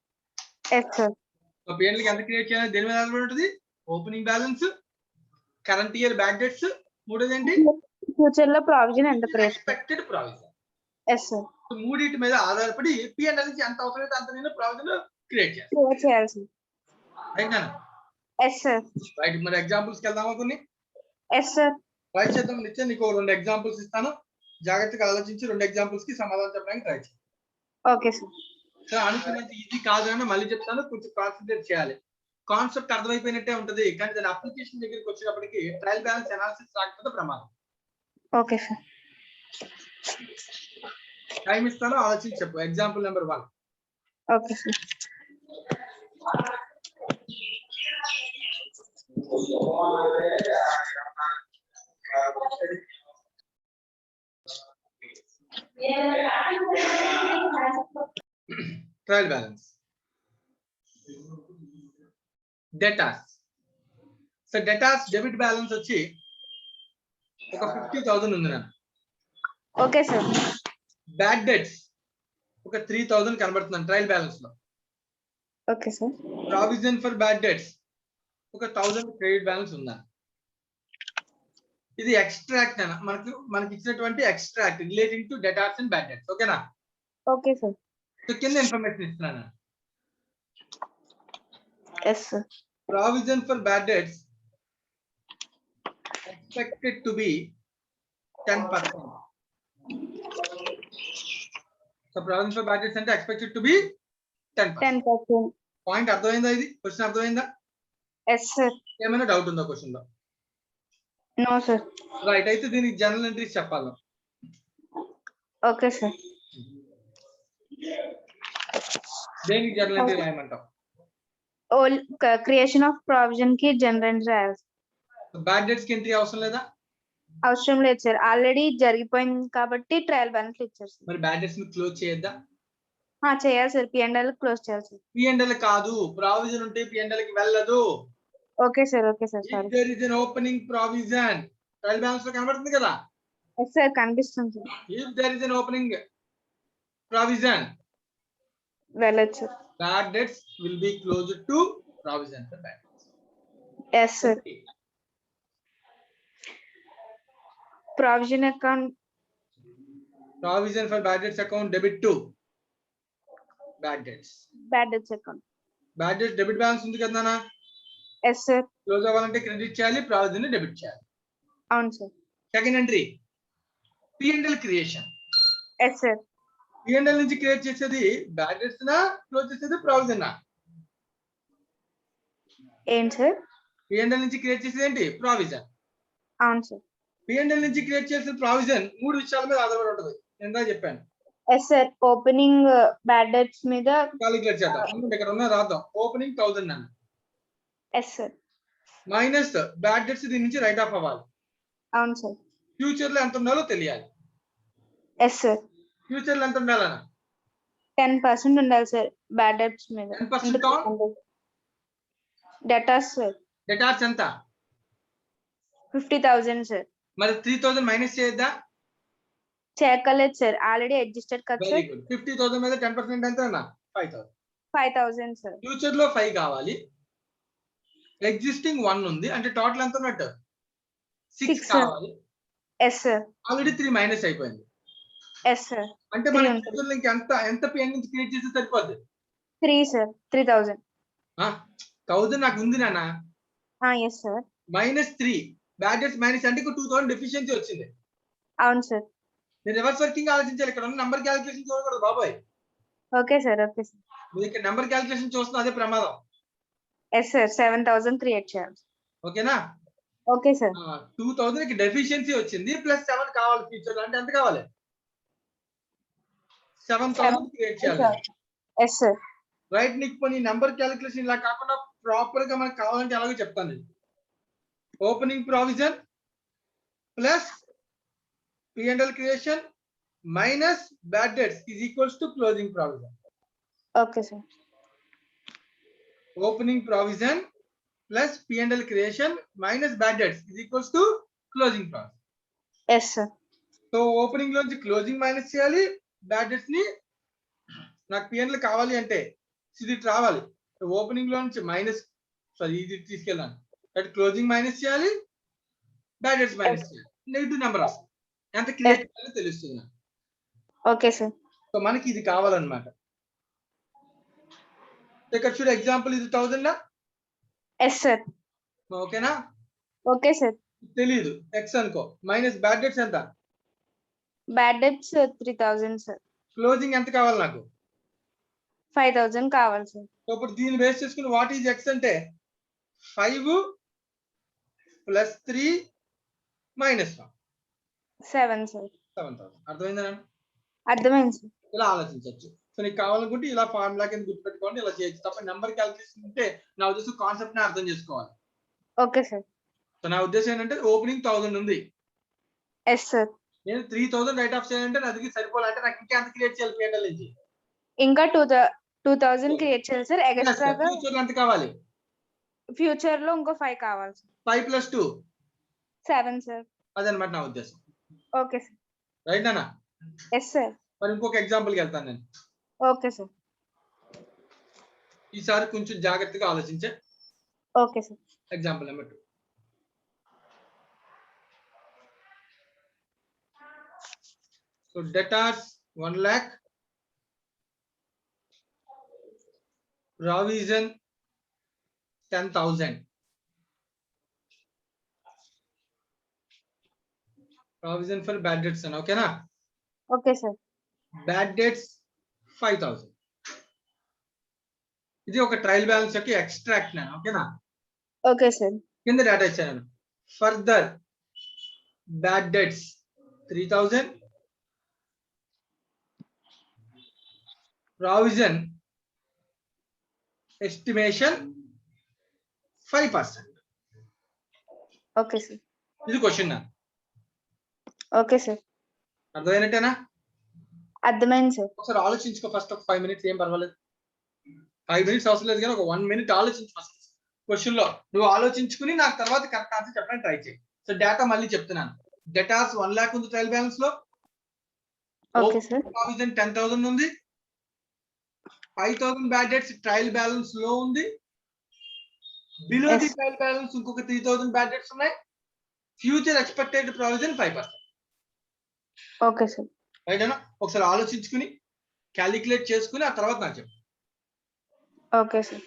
Yes sir. సో P&L కి ఎంత క్రియేట్ చేయాలి దేని మీద ఆధారపడి ఉంటుంది? Opening balance, current year bad debts, మూడోది ఏంటి? ఫ్యూచర్ లో ప్రావిజన్ ఎంత create. Expected provision. Yes sir. మూడింటి మీద ఆధారపడి P&L నుంచి ఎంత అవసరమైతే అంత నేను ప్రావిజన్ క్రియేట్ చేయాలి. క్రియేట్ చేయాలి సార్. అయినా ఎస్ సార్. రైట్, మరి ఎగ్జాంపుల్స్కి వెళ్దామా? కొన్ని ఎస్ సార్. ట్రై చేద్దాం. నిత్యం నీకు 2 ఎగ్జాంపుల్స్ ఇస్తాను, జాగ్రత్తగా ఆలోచించి 2 ఎగ్జాంపుల్స్ కి సమాధానం చెప్పడానికి ట్రై చేయి. Okay sir. సో అనుకున్నంత ఈజీ కాదు అని మళ్ళీ చెప్తాను, కొంచెం కాన్సన్ట్రేట్ చేయాలి. కాన్సెప్ట్ అర్థమైపోయినట్టే ఉంటది, కానీ దాని అప్లికేషన్ దగ్గరికి వచ్చేటప్పటికి ట్రయల్ బ్యాలెన్స్ అనాలిసిస్ రాకపోతే ప్రమాదం. Okay sir. టైం ఇస్తాను, ఆలోచించి చెప్పు. Example number 1. Okay sir. Trial balance. Debtors. So debtors debit balance వచ్చి ఒక 50,000 ఉంది నాన్న. Okay sir. బ్యాడ్ డెట్స్ ఒక 3,000 కనబడుతున్నాను ట్రయల్ బ్యాలెన్స్ లో. Okay sir. Provision for bad debts ఒక 1000 క్రెడిట్ బ్యాలెన్స్ ఉందా? ఇది ఎక్స్ట్రాక్ట్ అన్న, మనకి ఇచ్చినటువంటి extract relating to debtors and bad debts, ఓకేనా? Okay sir. సో కింద ఇన్ఫర్మేషన్ ఇస్తున్నాను. Yes sir. Provision for bad debts expected to be 10%. So provision for bad debts అంటే expected to be 10%. 10%. పాయింట్ అర్థమైందా? ఇది క్వశ్చన్ అర్థమైందా? Yes sir. ఏమైనా డౌట్ ఉందా క్వశ్చన్ లో? No sir. రైట్, అయితే దీనికి జనరల్ ఎంట్రీస్ చెప్పాలి. Okay sir. దేనికి జనరల్ ఎంట్రీ రాయమంటావు? క్రియేషన్ ఆఫ్ ప్రావిజన్ కి జనరల్ రాయాలి. బ్యాడ్ డెట్స్ కి ఎంట్రీ అవసరం లేదా? అవసరం లేదు సార్, ఆల్రెడీ జరిగిపోయింది కాబట్టి ట్రయల్ బ్యాలెన్స్ ఇచ్చారు సార్. మరి బ్యాడ్ డెట్స్ ని క్లోజ్ చేయొద్దా? చేయాలి సార్. P&L క్లోజ్ చేయాలి సార్. P&L కాదు, ప్రావిజన్ ఉంటే P&L కి వెళ్ళదు. Okay sir. Okay sir. If there is an opening provision, trial balance లో కనబడుతుంది కదా. ఎస్ సార్, కనిపిస్తుంది sir. If there is an opening provision, వెళ్ళొచ్చు sir. bad debts will be closed to provision for bad debts. Yes sir. Provision account Provision for bad debts account debit to bad debts. Bad debts account. Bad debts debit balance ఉంది కదా నాన్న, ఎస్ సార్. క్లోజ్ అవ్వాలంటే క్రెడిట్ చేయాలి, ప్రావిజన్ డెబిట్ చేయాలి. అవును sir. Second entry P&L creation. Yes sir. P&L నుంచి క్రియేట్ చేసేది బ్యాడ్ డెట్స్ నా, క్లోజ్ చేసేది ప్రావిజన్ నా? ఏంటి సార్? P&L నుంచి క్రియేట్ చేసేది ఏంటి? ప్రావిజన్. అవును సార్. P&L నుంచి క్రియేట్ చేసిన ప్రావిజన్ 3 విషయాల మీద ఆధారపడి ఉంటుంది. ఎంత చెప్పాను? Yes sir. Opening bad debts మీద. కాలిక్యులేట్ చేద్దాం. ఎందుకంటే ఇక్కడ ఉన్న రాద్దాం. ఓపెనింగ్ 1000 అన్న, yes sir. Minus bad debts దీని నుంచి రైట్ ఆఫ్ అవ్వాలి. అవును సార్. ఫ్యూచర్ లో ఎంత ఉండాలో తెలియాలి. Yes sir. ఫ్యూచర్ లో ఎంత ఉండాలన్న? 10% ఉండాలి సార్ బ్యాడ్ డెట్స్ మీద. 10% on డెటాస్ సార్ డెటార్స్ ఎంత? 50,000 సార్. మరి 3000 మైనస్ చేయొద్దా? చేయక్కర్లేదు సార్, ఆల్రెడీ అడ్జస్టెడ్ కదా వెరీ సార్. గుడ్. 50,000 మీద 10% ఎంత అన్న? 5,000. 5,000 సార్. ఫ్యూచర్ లో 5 కావాలి. ఎగ్జిస్టింగ్ 1 ఉంది, అంటే టోటల్ ఎంత ఉన్నట్టు? 6 Six, sir. కావాలి. Yes sir. ఆల్రెడీ 3 మైనస్ అయిపోయింది. Yes sir. అంటే 3 మన ఉంటుంది. ఫ్యూచర్ లో ఎంత పిఎన్ నుంచి క్రియేట్ చేస్తే సరిపోద్ది? 3 సార్. 3,000. 1000 నాకు ఉంది నాన్న. Yes sir. Minus 3 bad debts minus అంటే 2000 డెఫిషియన్సీ వచ్చింది. అవును సార్. నేను రివర్స్ వర్కింగ్ ఆలోచించాలి. ఇక్కడ ఉన్న నంబర్ క్యాలిక్యులేషన్ చూడకూడదు బాబాయ్. Okay sir. Okay sir. మీరు ఇక్కడ నెంబర్ క్యాలిక్యులేషన్ చూస్తున్నా అదే ప్రమాదం. Yes sir. 7,000 క్రియేట్ చేయాలి. ఓకేనా? Okay sir. 2000 కి డెఫిషియన్సీ వచ్చింది, ప్లస్ 7 కావాలి ఫ్యూచర్ లో, అంటే ఎంత కావాలి? 7,000 క్రియేట్ చేయాలి. Yes sir. రైట్. నీకు కొన్ని నెంబర్ క్యాలిక్యులేషన్ ఇలా కాకుండా ప్రాపర్ గా మనకు కావాలంటే అలాగే చెప్తాను నేను. Opening provision plus P&L creation minus bad debts is equals to closing provision. Okay sir. Opening provision plus P&L creation minus bad debts is equals to closing provision. Yes sir. So opening లోంచి క్లోజింగ్ మైనస్ చేయాలి, బ్యాడ్ డెట్స్ ని నాకు P&L కావాలి అంటే ఇది రావాలి. ఓపెనింగ్ లో నుంచి మైనస్ ఇది తీసుకెళ్ళాను, అటు క్లోజింగ్ మైనస్ చేయాలి, బ్యాడ్ డెట్స్ మైనస్ చేయాలి, నెగిటివ్ నెంబర్ వస్తుంది. ఎంత క్రియేట్ చేయాలో తెలుస్తుంది నాకు. Okay sir. సో మనకి ఇది కావాలన్నమాట. ఇక్కడ చూడు ఎగ్జాంపుల్, ఇది 1000 ఎస్ సార్. ఓకేనా? Okay sir. తెలీదు ఎక్స్ అనుకో, మైనస్ బ్యాడ్ డెట్స్ ఎంత? Bad debts 3,000 sir. క్లోజింగ్ ఎంత కావాలి నాకు? 5,000 కావాలి సార్. సో ఇప్పుడు దీన్ని బేస్ చేసుకుని వాట్ ఈజ్ ఎక్స్ అంటే 5 ప్లస్ 3 మైనస్ 1 7 సార్. 7,000. అర్థమైందా? అర్థమైంది సార్. ఇలా ఆలోచించవచ్చు. సో నీకు కావాలనుకుంటే ఇలా ఫార్ములా కింద గుర్తుపెట్టుకోండి, ఇలా చేయొచ్చు. తప్ప నెంబర్ క్యాలిక్యులేషన్ ఉంటే నా ఉద్దేశం కాన్సెప్ట్ ని అర్థం చేసుకోవాలి. Okay sir. సో నా ఉద్దేశం ఏంటంటే ఓపెనింగ్ 1000 ఉంది, ఎస్ సార్. నేను 3000 రైట్ ఆఫ్ చేయాలంటే నాది సరిపోవాలంటే నాకు ఇంకా ఎంత క్రియేట్ చేయాలి P&L నుంచి? ఇంకా 2,000 క్రియేట్ చేయాలి సార్. ఎక్స్ట్రాగా ఫ్యూచర్ ఎంత కావాలి? ఫ్యూచర్ లో ఇంకో 5 కావాలి సార్. 5 + 2 7 సార్. అదనమాట నా ఉద్దేశం. Okay sir. రైట్ నానా? Yes sir. మరి ఇంకొక ఎగ్జాంపుల్కి వెళ్తాను నేను. Okay sir. ఈసారి కొంచెం జాగ్రత్తగా ఆలోచించే. Okay sir. Example number 2. So debtors 1 lakh, provision 10,000. Provision for bad debts అని ఓకేనా? Okay sir. Bad debts 5,000. ఇది ఒక ట్రయల్ బ్యాలెన్స్ యొక్క ఎక్స్ట్రాక్ట్ నేను. ఓకేనా? Okay sir. కింద డేటా ఇచ్చాను. Further bad debts 3,000, provision estimation 5%. Okay sir. ఇది క్వశ్చన్ నా. Okay sir. అర్థమైనట్టేనా? అర్థమైంది సార్. ఒకసారి ఆలోచించుకో ఫస్ట్. ఒక 5 minutes ఏం పర్వాలేదు. 5 minutes అవసరం లేదు కానీ ఒక 1 minute ఆలోచించు ఫస్ట్. క్వశ్చన్ లో నువ్వు ఆలోచించుకుని నాకు తర్వాత కరెక్ట్ ఆన్సర్ చెప్పడానికి ట్రై చేయి. సో డేటా మళ్ళీ చెప్తున్నాను. డేటాస్ 1 lakh ఉంది ట్రయల్ బ్యాలెన్స్ లో. Okay sir. ప్రావిజన్ 10,000 ఉంది. 5,000 బ్యాడ్ డెట్స్ ట్రయల్ బ్యాలెన్స్ లో ఉంది. బిలో ది ట్రయల్ బ్యాలెన్స్ ఇంకొక 3,000 బ్యాడ్ డెట్స్ ఉన్నాయి. Future expected provision 5%. Okay sir. Right అన్నా? ఒకసారి ఆలోచించుకుని క్యాలిక్యులేట్ చేసుకుని ఆ తర్వాత నాకు చెప్పు. Okay sir.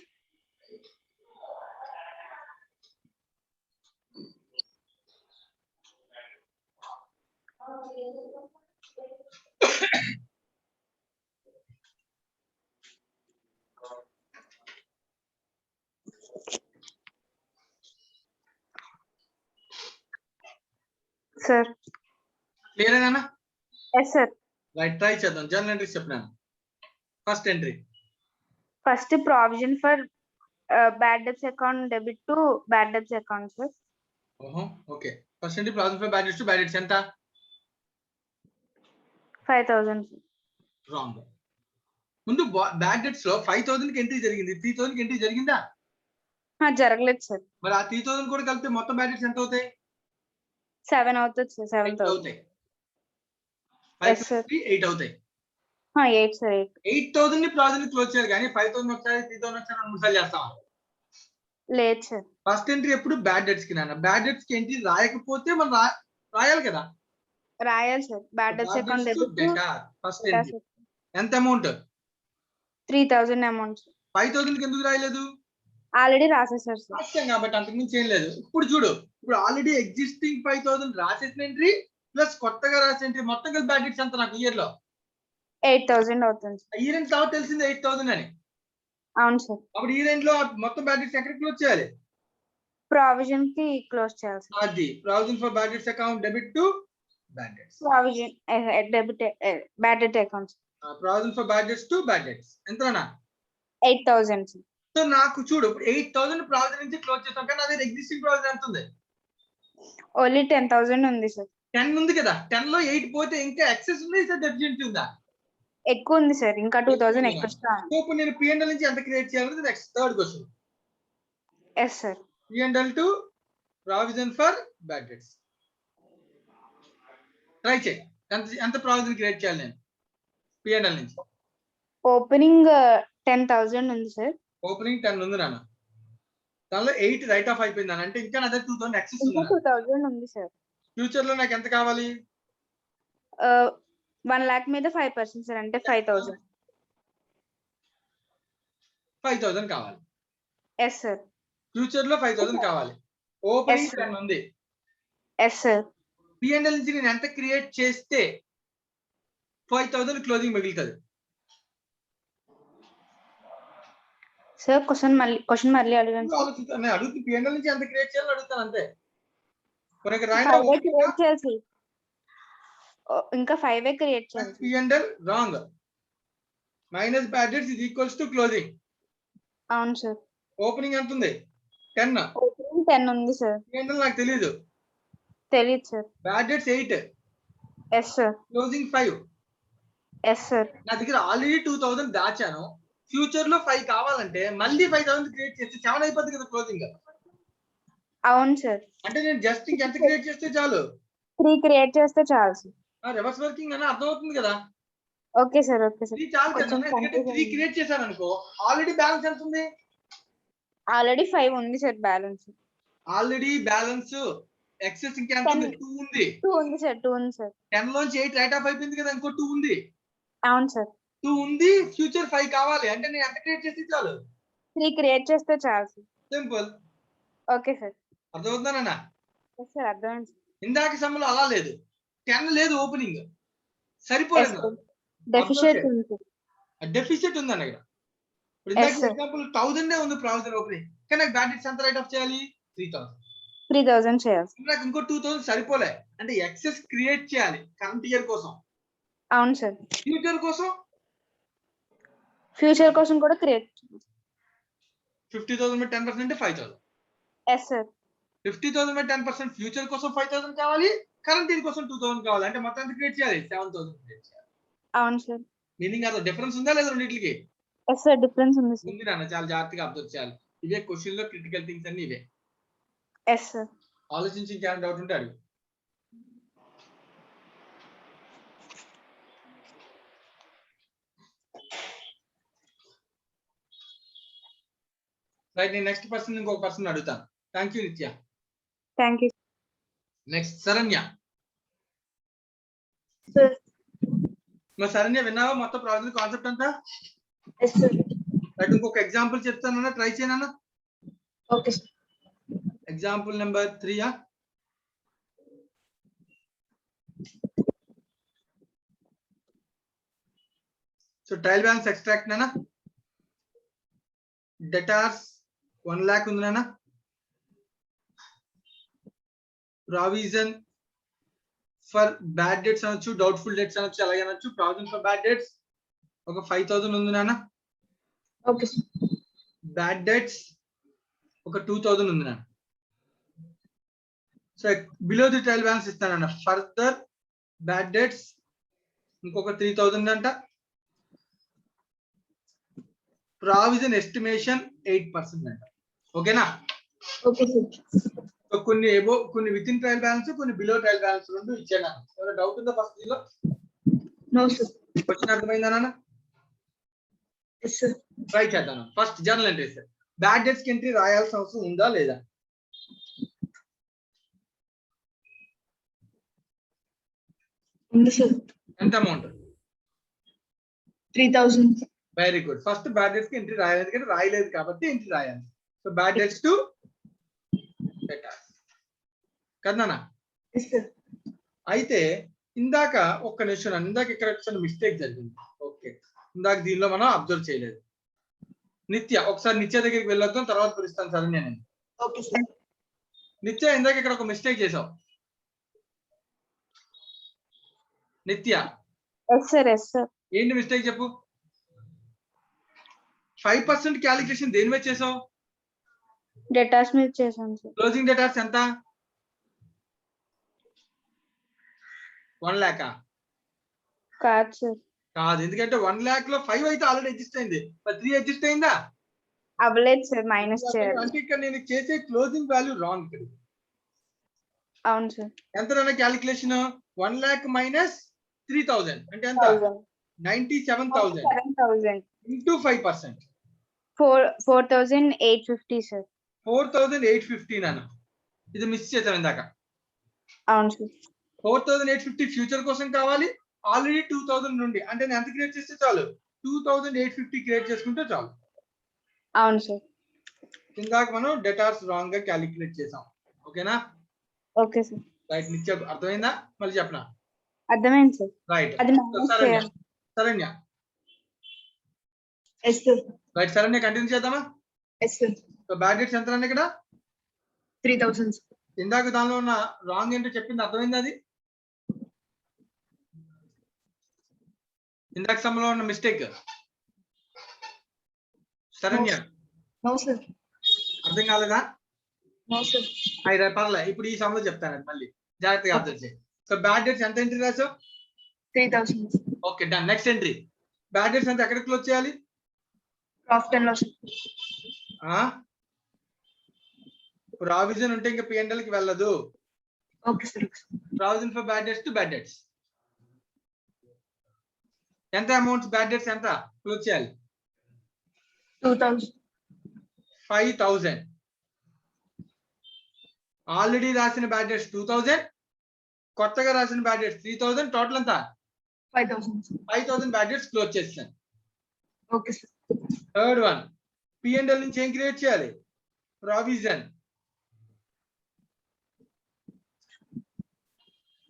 సార్. క్లియర్ అయినా? Yes sir. రైట్, ట్రై చేద్దాం. జర్నల్ ఎంట్రీస్ చెప్పినాను. First entry first provision for bad debts account debit to bad debts account sir. Okay. First entry provision for bad debts to bad debts ఎంత? 5,000. రాంగ్. ముందు బ్యాడ్ డెట్స్ లో 5,000 కి ఎంట్రీ జరిగింది, 3,000 కి ఎంట్రీ జరిగిందా? జరగలేదు సార్. మరి ఆ 3,000 కూడా కలిపితే మొత్తం బ్యాడ్ డెట్స్ ఎంత అవుతాయి? 7 అవుతుంది సార్. 7,000 అవుతాయి. Yes, sir. 8 అవుతాయి. 8 సార్. 8,000 ని ప్రాజెక్ట్ క్లోజ్ చేయాలి కానీ 5,000 ఒకసారి 3,000 ఒకసారి 2 సార్లు చేస్తాం. లేదు సార్. ఫస్ట్ ఎంట్రీ ఎప్పుడు బ్యాడ్ డెట్స్ కి నాన్న. బ్యాడ్ డెట్స్ కి ఎంట్రీ రాయకపోతే మనం రాయాలి కదా. రాయాలి sir. Bad debts account debit to first entry ఎంత అమౌంట్? 3,000 అమౌంట్. 5,000 కి ఎందుకు రాయలేదు? ఆల్రెడీ రాసేసారు సార్. రాస్తాం కాబట్టి అంతకుమించి ఏం లేదు. ఇప్పుడు చూడు, ఇప్పుడు ఆల్రెడీ ఎగ్జిస్టింగ్ 5,000 రాసేసిన ఎంట్రీ ప్లస్ కొత్తగా రాసిన ఎంట్రీ మొత్తం కలిపి బ్యాడ్ డెట్స్ ఎంత నాకు ఇయర్ లో? 8,000 అవుతుంది సార్. ఇయర్ ఎండ్ తర్వాత తెలిసింది 8,000 అని. అవును సార్. అప్పుడు ఇయర్ ఎండ్ లో మొత్తం బ్యాడ్ డెట్స్ ఎక్కడ క్లోజ్ చేయాలి? ప్రావిజన్ కి క్లోజ్ చేయాలి సార్. అది provision for bad debts account debit to bad debts. Provision debit bad debt account. Provision for bad debts to bad debts ఎంతనా? 8,000 సార్. సో నాకు చూడు 8,000 ప్రావిజన్ నుంచి క్లోజ్ చేస్తాం కానీ అదే ఎగ్జిస్టింగ్ ప్రావిజన్ ఎంత ఉంది? ఓన్లీ 10,000 ఉంది సార్. 10 ఉంది కదా. 10 లో 8 పోతే ఇంకా ఎక్సెస్ ఉంది, సార్ డెఫిషియన్సీ ఉందా? ఎక్కువ ఉంది సార్. ఇంకా 2,000 ఎక్స్ట్రా. సో ఇప్పుడు నేను P&L నుంచి ఎంత క్రియేట్ చేయాలనేది next third question. Yes sir. P&L to provision for bad debts. Try చేయి. ఎంత ప్రావిజన్ క్రియేట్ చేయాలి నేను P&L నుంచి? ఓపెనింగ్ 10,000 ఉంది సార్. ఓపెనింగ్ 10 ఉంది నాన్న. దానిలో 8 రైట్ ఆఫ్ అయిపోయింది అంటే ఇంకా నా దగ్గర 2,000 ఎక్సెస్ ఇంకా ఉంది. 2,000 ఉంది సార్. ఫ్యూచర్ లో నాకు ఎంత కావాలి? 1 lakh మీద 5% సార్. అంటే 5,000. 5,000 కావాలి. Yes sir. ఫ్యూచర్ లో 5,000 కావాలి. ఓపెనింగ్ 10 ఉంది. Yes sir. P&L నుంచి నేను ఎంత క్రియేట్ చేస్తే 5,000 క్లోజింగ్ మిగులుతుంది? సార్ క్వశ్చన్ మళ్ళీ అడగండి. ఆలోచిస్తాను. నేను అడుగుతుంది P&L నుంచి ఎంత క్రియేట్ చేయాలని అడుగుతాను అంతే. మనకి క్రియేట్ చేయాలి. ఇంకా 5 క్రియేట్ చేయాలి. P&L wrong. Minus bad debts is equals to closing. అవును సార్. ఓపెనింగ్ ఎంత ఉంది? 10. ఓపెనింగ్ 10 ఉంది సార్. P&L నాకు తెలియదు. తెలియదు sir. Bad debts 8. Yes sir. Closing 5. Yes sir. నా దగ్గర ఆల్రెడీ 2,000 దాచాను. ఫ్యూచర్ లో 5 కావాలంటే మళ్ళీ 5,000 క్రియేట్ చేస్తే 7 అయిపోతుంది కదా క్లోజింగ్. అవును సార్. అంటే నేను జస్ట్ ఇంకెంత క్రియేట్ చేస్తే చాలు? 3 క్రియేట్ చేస్తే చాలు సార్. రివర్స్ వర్కింగ్ అని అర్థం అవుతుంది కదా. Okay sir. Okay sir. 3 చాలు కదా. ఎందుకంటే 3 క్రియేట్ చేశాను అనుకో, ఆల్రెడీ బ్యాలెన్స్ ఎంత ఉంది? ఆల్రెడీ 5 ఉంది sir balance. Already balance excess ఇంకా ఎంత ఉంది? 2 ఉంది. 2 ఉంది సార్. 2 ఉంది సార్. 10 లోంచి 8 రైట్ ఆఫ్ అయిపోయింది కదా. ఇంకో 2 ఉంది. అవును సార్. 2 ఉంది. ఫ్యూచర్ 5 కావాలి అంటే నేను ఎంత క్రియేట్ చేస్తే చాలు? 3 క్రియేట్ చేస్తే చాలు సార్. సింపుల్. Okay sir. అర్థమవుతుందా? Yes sir. అర్థమైంది. ఇందాక సమ్ములో అలా లేదు. 10 లేదు ఓపెనింగ్. సరిపోలేదు. డెఫిషియట్ ఉంది సార్. డెఫిసిట్ ఉంది అన్న. ఇప్పుడు ఇందాక ఎగ్జాంపుల్ 1,000 ఉంది ప్రావిజన్ ఓపెనింగ్ కానీ నాకు బ్యాడ్ డెట్స్ ఎంత రైట్ ఆఫ్ చేయాలి? 3,000. 3,000 చేయాలి. నాకు ఇంకో 2,000 సరిపోలే అంటే ఎక్సెస్ క్రియేట్ చేయాలి కరెంట్ ఇయర్ కోసం. అవును సార్. ఫ్యూచర్ కోసం ఫ్యూచర్ కోసం కూడా క్రియేట్ 50,000 మీద 10% అంటే 5,000. Yes sir. 50,000 మీద 10% ఫ్యూచర్ కోసం 5,000 కావాలి, కరెంట్ ఇయర్ కోసం 2,000 కావాలి అంటే మొత్తం ఎంత క్రియేట్ చేయాలి? 7,000 క్రియేట్ చేయాలి. అవును సార్. మీనింగ్ అదో డిఫరెన్స్ ఉందా లేదా రెండింటికి? Yes sir. డిఫరెన్స్ ఉంది సార్. ఉంది నాన్న. చాలా జాగ్రత్తగా అబ్జర్వ్ చేయాలి. ఇవే క్వశ్చన్ లో క్రిటికల్ థింగ్స్ అన్ని ఇవే. Yes sir. ఆలోచించి ఇంకేమైనా డౌట్ ఉంటే అడుగు. రైట్. నేను నెక్స్ట్ పర్సన్ ఇంకొక పర్సన్ అడుగుతాను. Thank you Nitya. Thank you. Next Saranya. Sir మరి శరణ్య విన్నావా మొత్తం ప్రావిజన్ కాన్సెప్ట్ అంతా? Yes sir. రైట్, ఇంకొక ఎగ్జాంపుల్ చెప్తానన్నా, ట్రై చేయనన్నా. Okay sir. Example number 3. So trial balance extract నానా, డెటార్స్ 1 lakh ఉంది నానా, ప్రావిజన్ ఫర్ బ్యాడ్ డెట్స్ అనొచ్చు, డౌట్ఫుల్ డెట్స్ అనొచ్చు, అలాగే అనొచ్చు. ప్రావిజన్ ఫర్ బ్యాడ్ డెట్స్ ఒక 5,000 ఉంది నానా, ఓకే సార్. బ్యాడ్ డెట్స్ ఒక 2,000 ఉంది నాన్న. So below the trial balance ఇస్తానన్న. ఫర్దర్ బ్యాడ్ డెట్స్ ఇంకొక 3,000 అంట. ప్రావిజన్ ఎస్టిమేషన్ 8% అంట. ఓకేనా? Okay sir. సో కొన్ని విత్ ఇన్ ట్రయల్ బ్యాలెన్స్, కొన్ని బిలో ట్రయల్ బ్యాలెన్స్ రెండు ఇచ్చాను. ఏమైనా డౌట్ ఉందా ఫస్ట్ దీనిలో? No sir. క్వశ్చన్ అర్థమైందా నాన్న? Yes sir. ట్రై చేద్దాం. First journal entries. Bad debts కి ఎంట్రీ రాయాల్సిన అవసరం ఉందా లేదా? ఉంది సార్. ఎంత amount? 3,000. Very good. First bad debts కి ఎంట్రీ రాయాలి, ఎందుకంటే రాయలేదు కాబట్టి ఎంట్రీ రాయాలి. So bad debts to debtors కదా. Yes sir. అయితే ఇందాక ఒక్క నిమిషం, ఇందాక ఇక్కడ చిన్న మిస్టేక్ జరిగింది. ఓకే, ఇందాక దీనిలో మనం అబ్జర్వ్ చేయలేదు. నిత్య, ఒకసారి నిత్య దగ్గరికి వెళ్ళొద్దాం, తర్వాత పిలుస్తాను సార్. నేను ఓకే సార్. నిత్య, ఇందాక ఇక్కడ ఒక మిస్టేక్ చేసావు. Nitya, yes sir. Yes sir. ఏంటి మిస్టేక్ చెప్పు. 5% క్యాలిక్యులేషన్ దేని మీద చేసావు? డేటాస్ మీద చేశాను సార్. క్లోజింగ్ డేటాస్ ఎంత? 1 lakh కాదు సార్. కాదు, ఎందుకంటే 1 lakh లో 5 అయితే ఆల్రెడీ అడ్జస్ట్ అయింది, మరి 3 అడ్జస్ట్ అయిందా? అవ్వలేదు సార్, మైనస్ చేయాలి. అంటే ఇక్కడ నేను చేసే క్లోజింగ్ వాల్యూ రాంగ్. ఇక్కడ అవును సార్. ఎంత క్యాలిక్యులేషన్? 1 lakh minus 3,000 అంటే ఎంత? 97,000 7,000 into 5%. 4,850 సార్. 4,850 నాన్న. ఇది మిస్ చేసాం ఇందాక. అవును సార్. 4,850 ఫ్యూచర్ కోసం కావాలి. ఆల్రెడీ 2,000 నుండి, అంటే నేను ఎంత క్రియేట్ చేస్తే చాలు? 2,850 క్రియేట్ చేసుకుంటే చాలు. అవును సార్. ఇందాక మనం డేటాస్ రాంగ్ గా క్యాలిక్యులేట్ చేసాం. ఓకేనా? Okay sir. రైట్. నిత్య అర్థమైందా? మళ్ళీ చెప్పనా? అర్థమైంది సార్. రైట్. అది మైనస్ శరణ్య, చేయాలి. Saranya. Yes sir. Right, Saranya continue చేద్దామా? Yes sir. So bad debts ఎంత అన్న ఇక్కడ? 3,000. ఇందాక దానిలో ఉన్న రాంగ్ ఏంటో చెప్పింది అర్థమైంది? అది ఇందాక సమయంలో ఉన్న మిస్టేక్. Saranya, no sir. అర్థం కాలేదా? No sir. అయితే పర్లే, ఇప్పుడు ఈ సమయంలో చెప్తాను, మళ్ళీ జాగ్రత్తగా అర్థం చేయి. సో బ్యాడ్ డేట్స్ ఎంత ఎంట్రీ రాసావు? 3,000. Okay, done. Next entry. Bad dates అంతా ఎక్కడ క్లోజ్ చేయాలి? Profit and loss. ప్రావిజన్ ఉంటే ఇంకా P&L కి వెళ్ళదు. Okay sir. Provision for bad dates to bad debts. ఎంత అమౌంట్స్ బ్యాడ్ డేట్స్ ఎంత క్లోజ్ చేయాలి? 2,000. 5,000. ఆల్రెడీ రాసిన బ్యాడ్ డేట్స్ 2,000, కొత్తగా రాసిన బ్యాడ్ డేట్స్ 3,000, టోటల్ అంతా 5,000. 5,000 బ్యాడ్ డేట్స్ క్లోజ్ చేస్తాను. Okay sir. Third one, P&L నుంచి ఏం క్రియేట్ చేయాలి? ప్రావిజన్.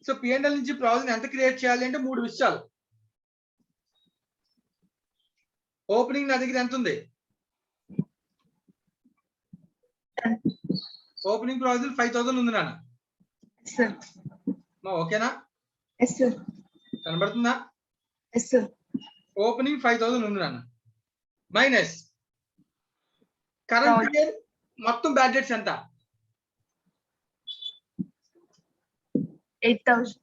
సో P&L నుంచి ప్రావిజన్ ఎంత క్రియేట్ చేయాలి అంటే 3 విషయాలు. ఓపెనింగ్ నా దగ్గర ఎంత ఉంది? ఓపెనింగ్ ప్రావిజన్ 5,000 ఉంది నాన్న. Yes sir. ఓకేనా? Yes sir. కనబడుతుందా? Yes sir. ఓపెనింగ్ 5,000 ఉంది నాన్న. మైనస్ కరెంట్ ఇయర్ మొత్తం బ్యాడ్ డేట్స్ ఎంత? 8,000.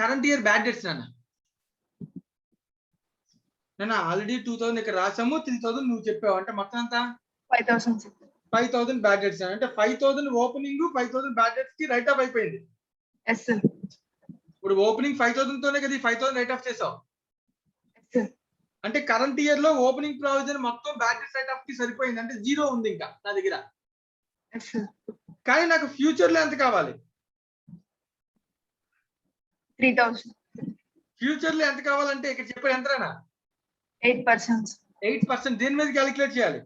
కరెంట్ ఇయర్ బ్యాడ్ డేట్స్ నాన్న. నేను ఆల్రెడీ 2,000 ఇక్కడ రాసాము, 3,000 నువ్వు చెప్పావు, అంటే మొత్తం ఎంత? 5,000. 5,000 బ్యాడ్ డేట్స్. అంటే 5,000 ఓపెనింగ్, 5,000 బ్యాడ్ డేట్స్ కి రైట్ ఆఫ్ అయిపోయింది. Yes sir. ఇప్పుడు ఓపెనింగ్ 5,000 తోనే కదా 5,000 రైట్ ఆఫ్ చేసావు. Yes sir. అంటే కరెంట్ ఇయర్ లో ఓపెనింగ్ ప్రావిజన్ మొత్తం బ్యాడ్ డేట్స్ రైట్ ఆఫ్ కి సరిపోయింది, అంటే 0 ఉంది ఇంకా నా దగ్గర. Yes sir. కానీ నాకు ఫ్యూచర్ లో ఎంత కావాలి? 3,000. ఫ్యూచర్ లో ఎంత కావాలంటే ఇక్కడ చెప్పాడు ఎంతనా 8%. 8%. దేని మీద క్యాలిక్యులేట్ చేయాలి?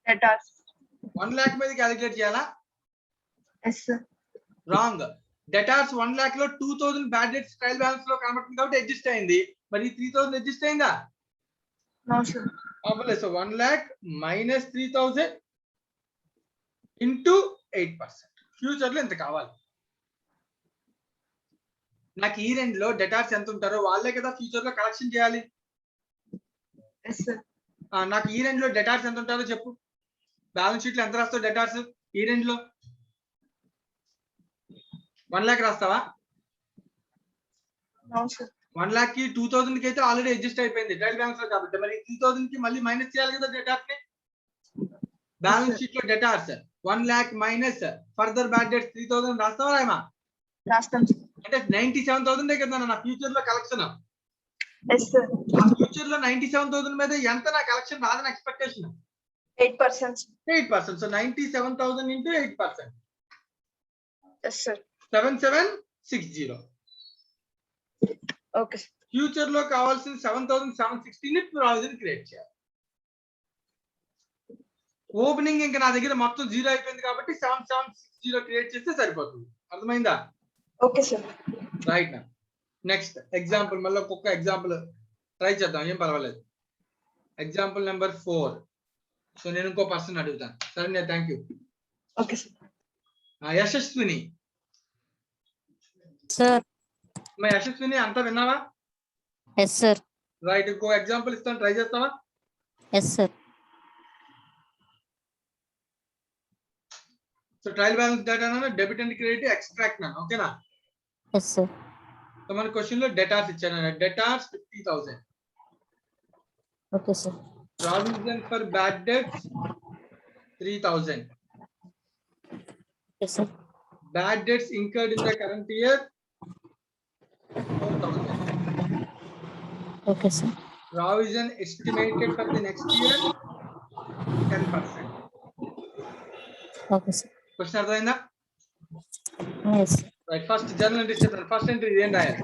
Debtors. 1 lakh మీద క్యాలిక్యులేట్ చేయాలా? Yes, sir. Wrong. Debtors 1 lakh లో 2000 బ్యాడ్ డెట్స్ ట్రయల్ బ్యాలెన్స్ లో కనబడుతుంది కాబట్టి అడ్జస్ట్ అయింది. మరి 3000 అడ్జస్ట్ అయిందా? No, sir. అవ్వలేదు. So 1 lakh minus 3000 into 8%. Future లో ఎంత కావాలి? నాకు ఈ రెండు లో డెటార్స్ ఎంత ఉంటారో వాళ్ళే కదా ఫ్యూచర్ లో కలెక్షన్ చేయాలి. Yes, sir. నాకు ఈ రెండు లో డెటార్స్ ఎంత ఉంటారో చెప్పు. బ్యాలెన్స్ షీట్ లో ఎంత రాస్తావు డెటార్స్ ఈ రెండు లో? 1 lakh రాస్తావా? No, sir. 1 lakh కి 2000 కి అయితే ఆల్రెడీ అడ్జస్ట్ అయిపోయింది ట్రయల్ బ్యాలెన్స్ లో కాబట్టి. మరి 3000 కి మళ్ళీ మైనస్ చేయాలి కదా డెటార్స్ ని. బ్యాలెన్స్ షీట్ లో debtors 1 lakh minus further bad debts 3000 రాస్తావా రాయమా? Rastam, sir. అంటే 97,000 కదా నా ఫ్యూచర్ లో కలెక్షన్. Yes, sir. ఆ ఫ్యూచర్ లో 97,000 మీద ఎంత నా కలెక్షన్ రాదని expectation? 8%. 8%. So 97,000 into 8%. Yes, sir. 7760. Okay, sir. Future లో కావాల్సిన 7,760 ని ప్రావిజన్ క్రియేట్ చేయాలి. ఓపెనింగ్ ఇంకా నా దగ్గర మొత్తం 0 అయిపోయింది కాబట్టి 7760 క్రియేట్ చేస్తే సరిపోతుంది. అర్థమైందా? Okay, sir. రైట్ నా. నెక్స్ట్ ఎగ్జాంపుల్ మళ్ళీ ఒక్కొక్క ఎగ్జాంపుల్ ట్రై చేద్దాం, ఏం పర్వాలేదు. Example number 4. సో నేను ఇంకో పర్సన్ అడుగుతాను. సరే, thank you. Okay, sir. Yashaswini. Sir. మా యశస్విని అంతా విన్నావా? Yes sir. రైట్, ఇంకో ఎగ్జాంపుల్ ఇస్తాను, ట్రై చేస్తావా? Yes sir. So trial balance data debit and credit extract నాను, ఓకేనా? Yes sir. సో మన క్వశ్చన్ లో డెటార్స్ ఇచ్చాను. Debtors 50,000. Okay sir. Provision for bad debts 3,000. Yes sir. Bad debts incurred in the current year 4,000. Okay sir. Provision estimated for the next year 10%. Okay sir. Question అర్థమైందా? Yes. Right, first journal entry చేద్దాం. ఫస్ట్ ఎంట్రీ ఏం రాయాలి?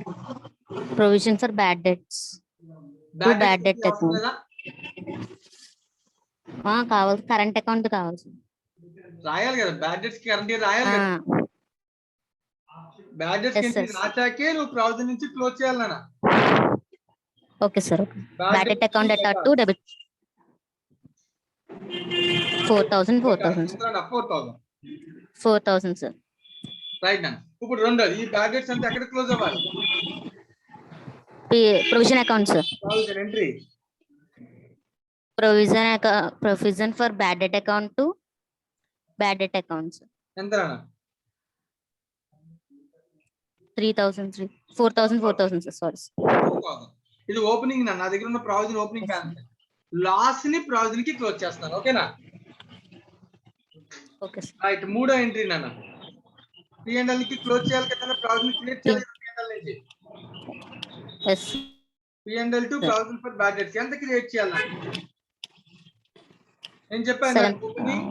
Provision for bad debts. Bad debt account కావాలి. కరెంట్ అకౌంట్ కావాలి సార్. రాయాలి కదా, బ్యాడ్ డెట్స్ కి కరెంట్ ఇయర్ రాయాలి కదా. బ్యాడ్ డెట్స్ కి రాచాకే నువ్వు ప్రావిజన్ నుంచి క్లోజ్ చేయాలన్నా. Okay sir. Okay. Bad debt account at to debit 4,000 sir. Right నా. ఇప్పుడు రెండోది, ఈ బ్యాడ్ డెట్స్ అంతా ఎక్కడ క్లోజ్ అవ్వాలి? Provision account sir. Provision entry. Provision for bad debt account to bad debt account sir. ఎంత రానా? 3,000 4,000 సార్. సారీ. ఇది ఓపెనింగ్ నా దగ్గర ఉన్న ప్రావిజన్ ఓపెనింగ్ బ్యాలెన్స్. లాస్ ని ప్రావిజన్ కి క్లోజ్ చేస్తాను, ఓకేనా? Okay sir. రైట్, మూడో ఎంట్రీ నాన్న. P&L కి క్లోజ్ చేయాలి కదా, ప్రావిజన్ క్రియేట్ చేయాలి P&L నుంచి. Yes. P&L to provision for bad debts ఎంత క్రియేట్ చేయాలి? నేను చెప్పాను ఓపెనింగ్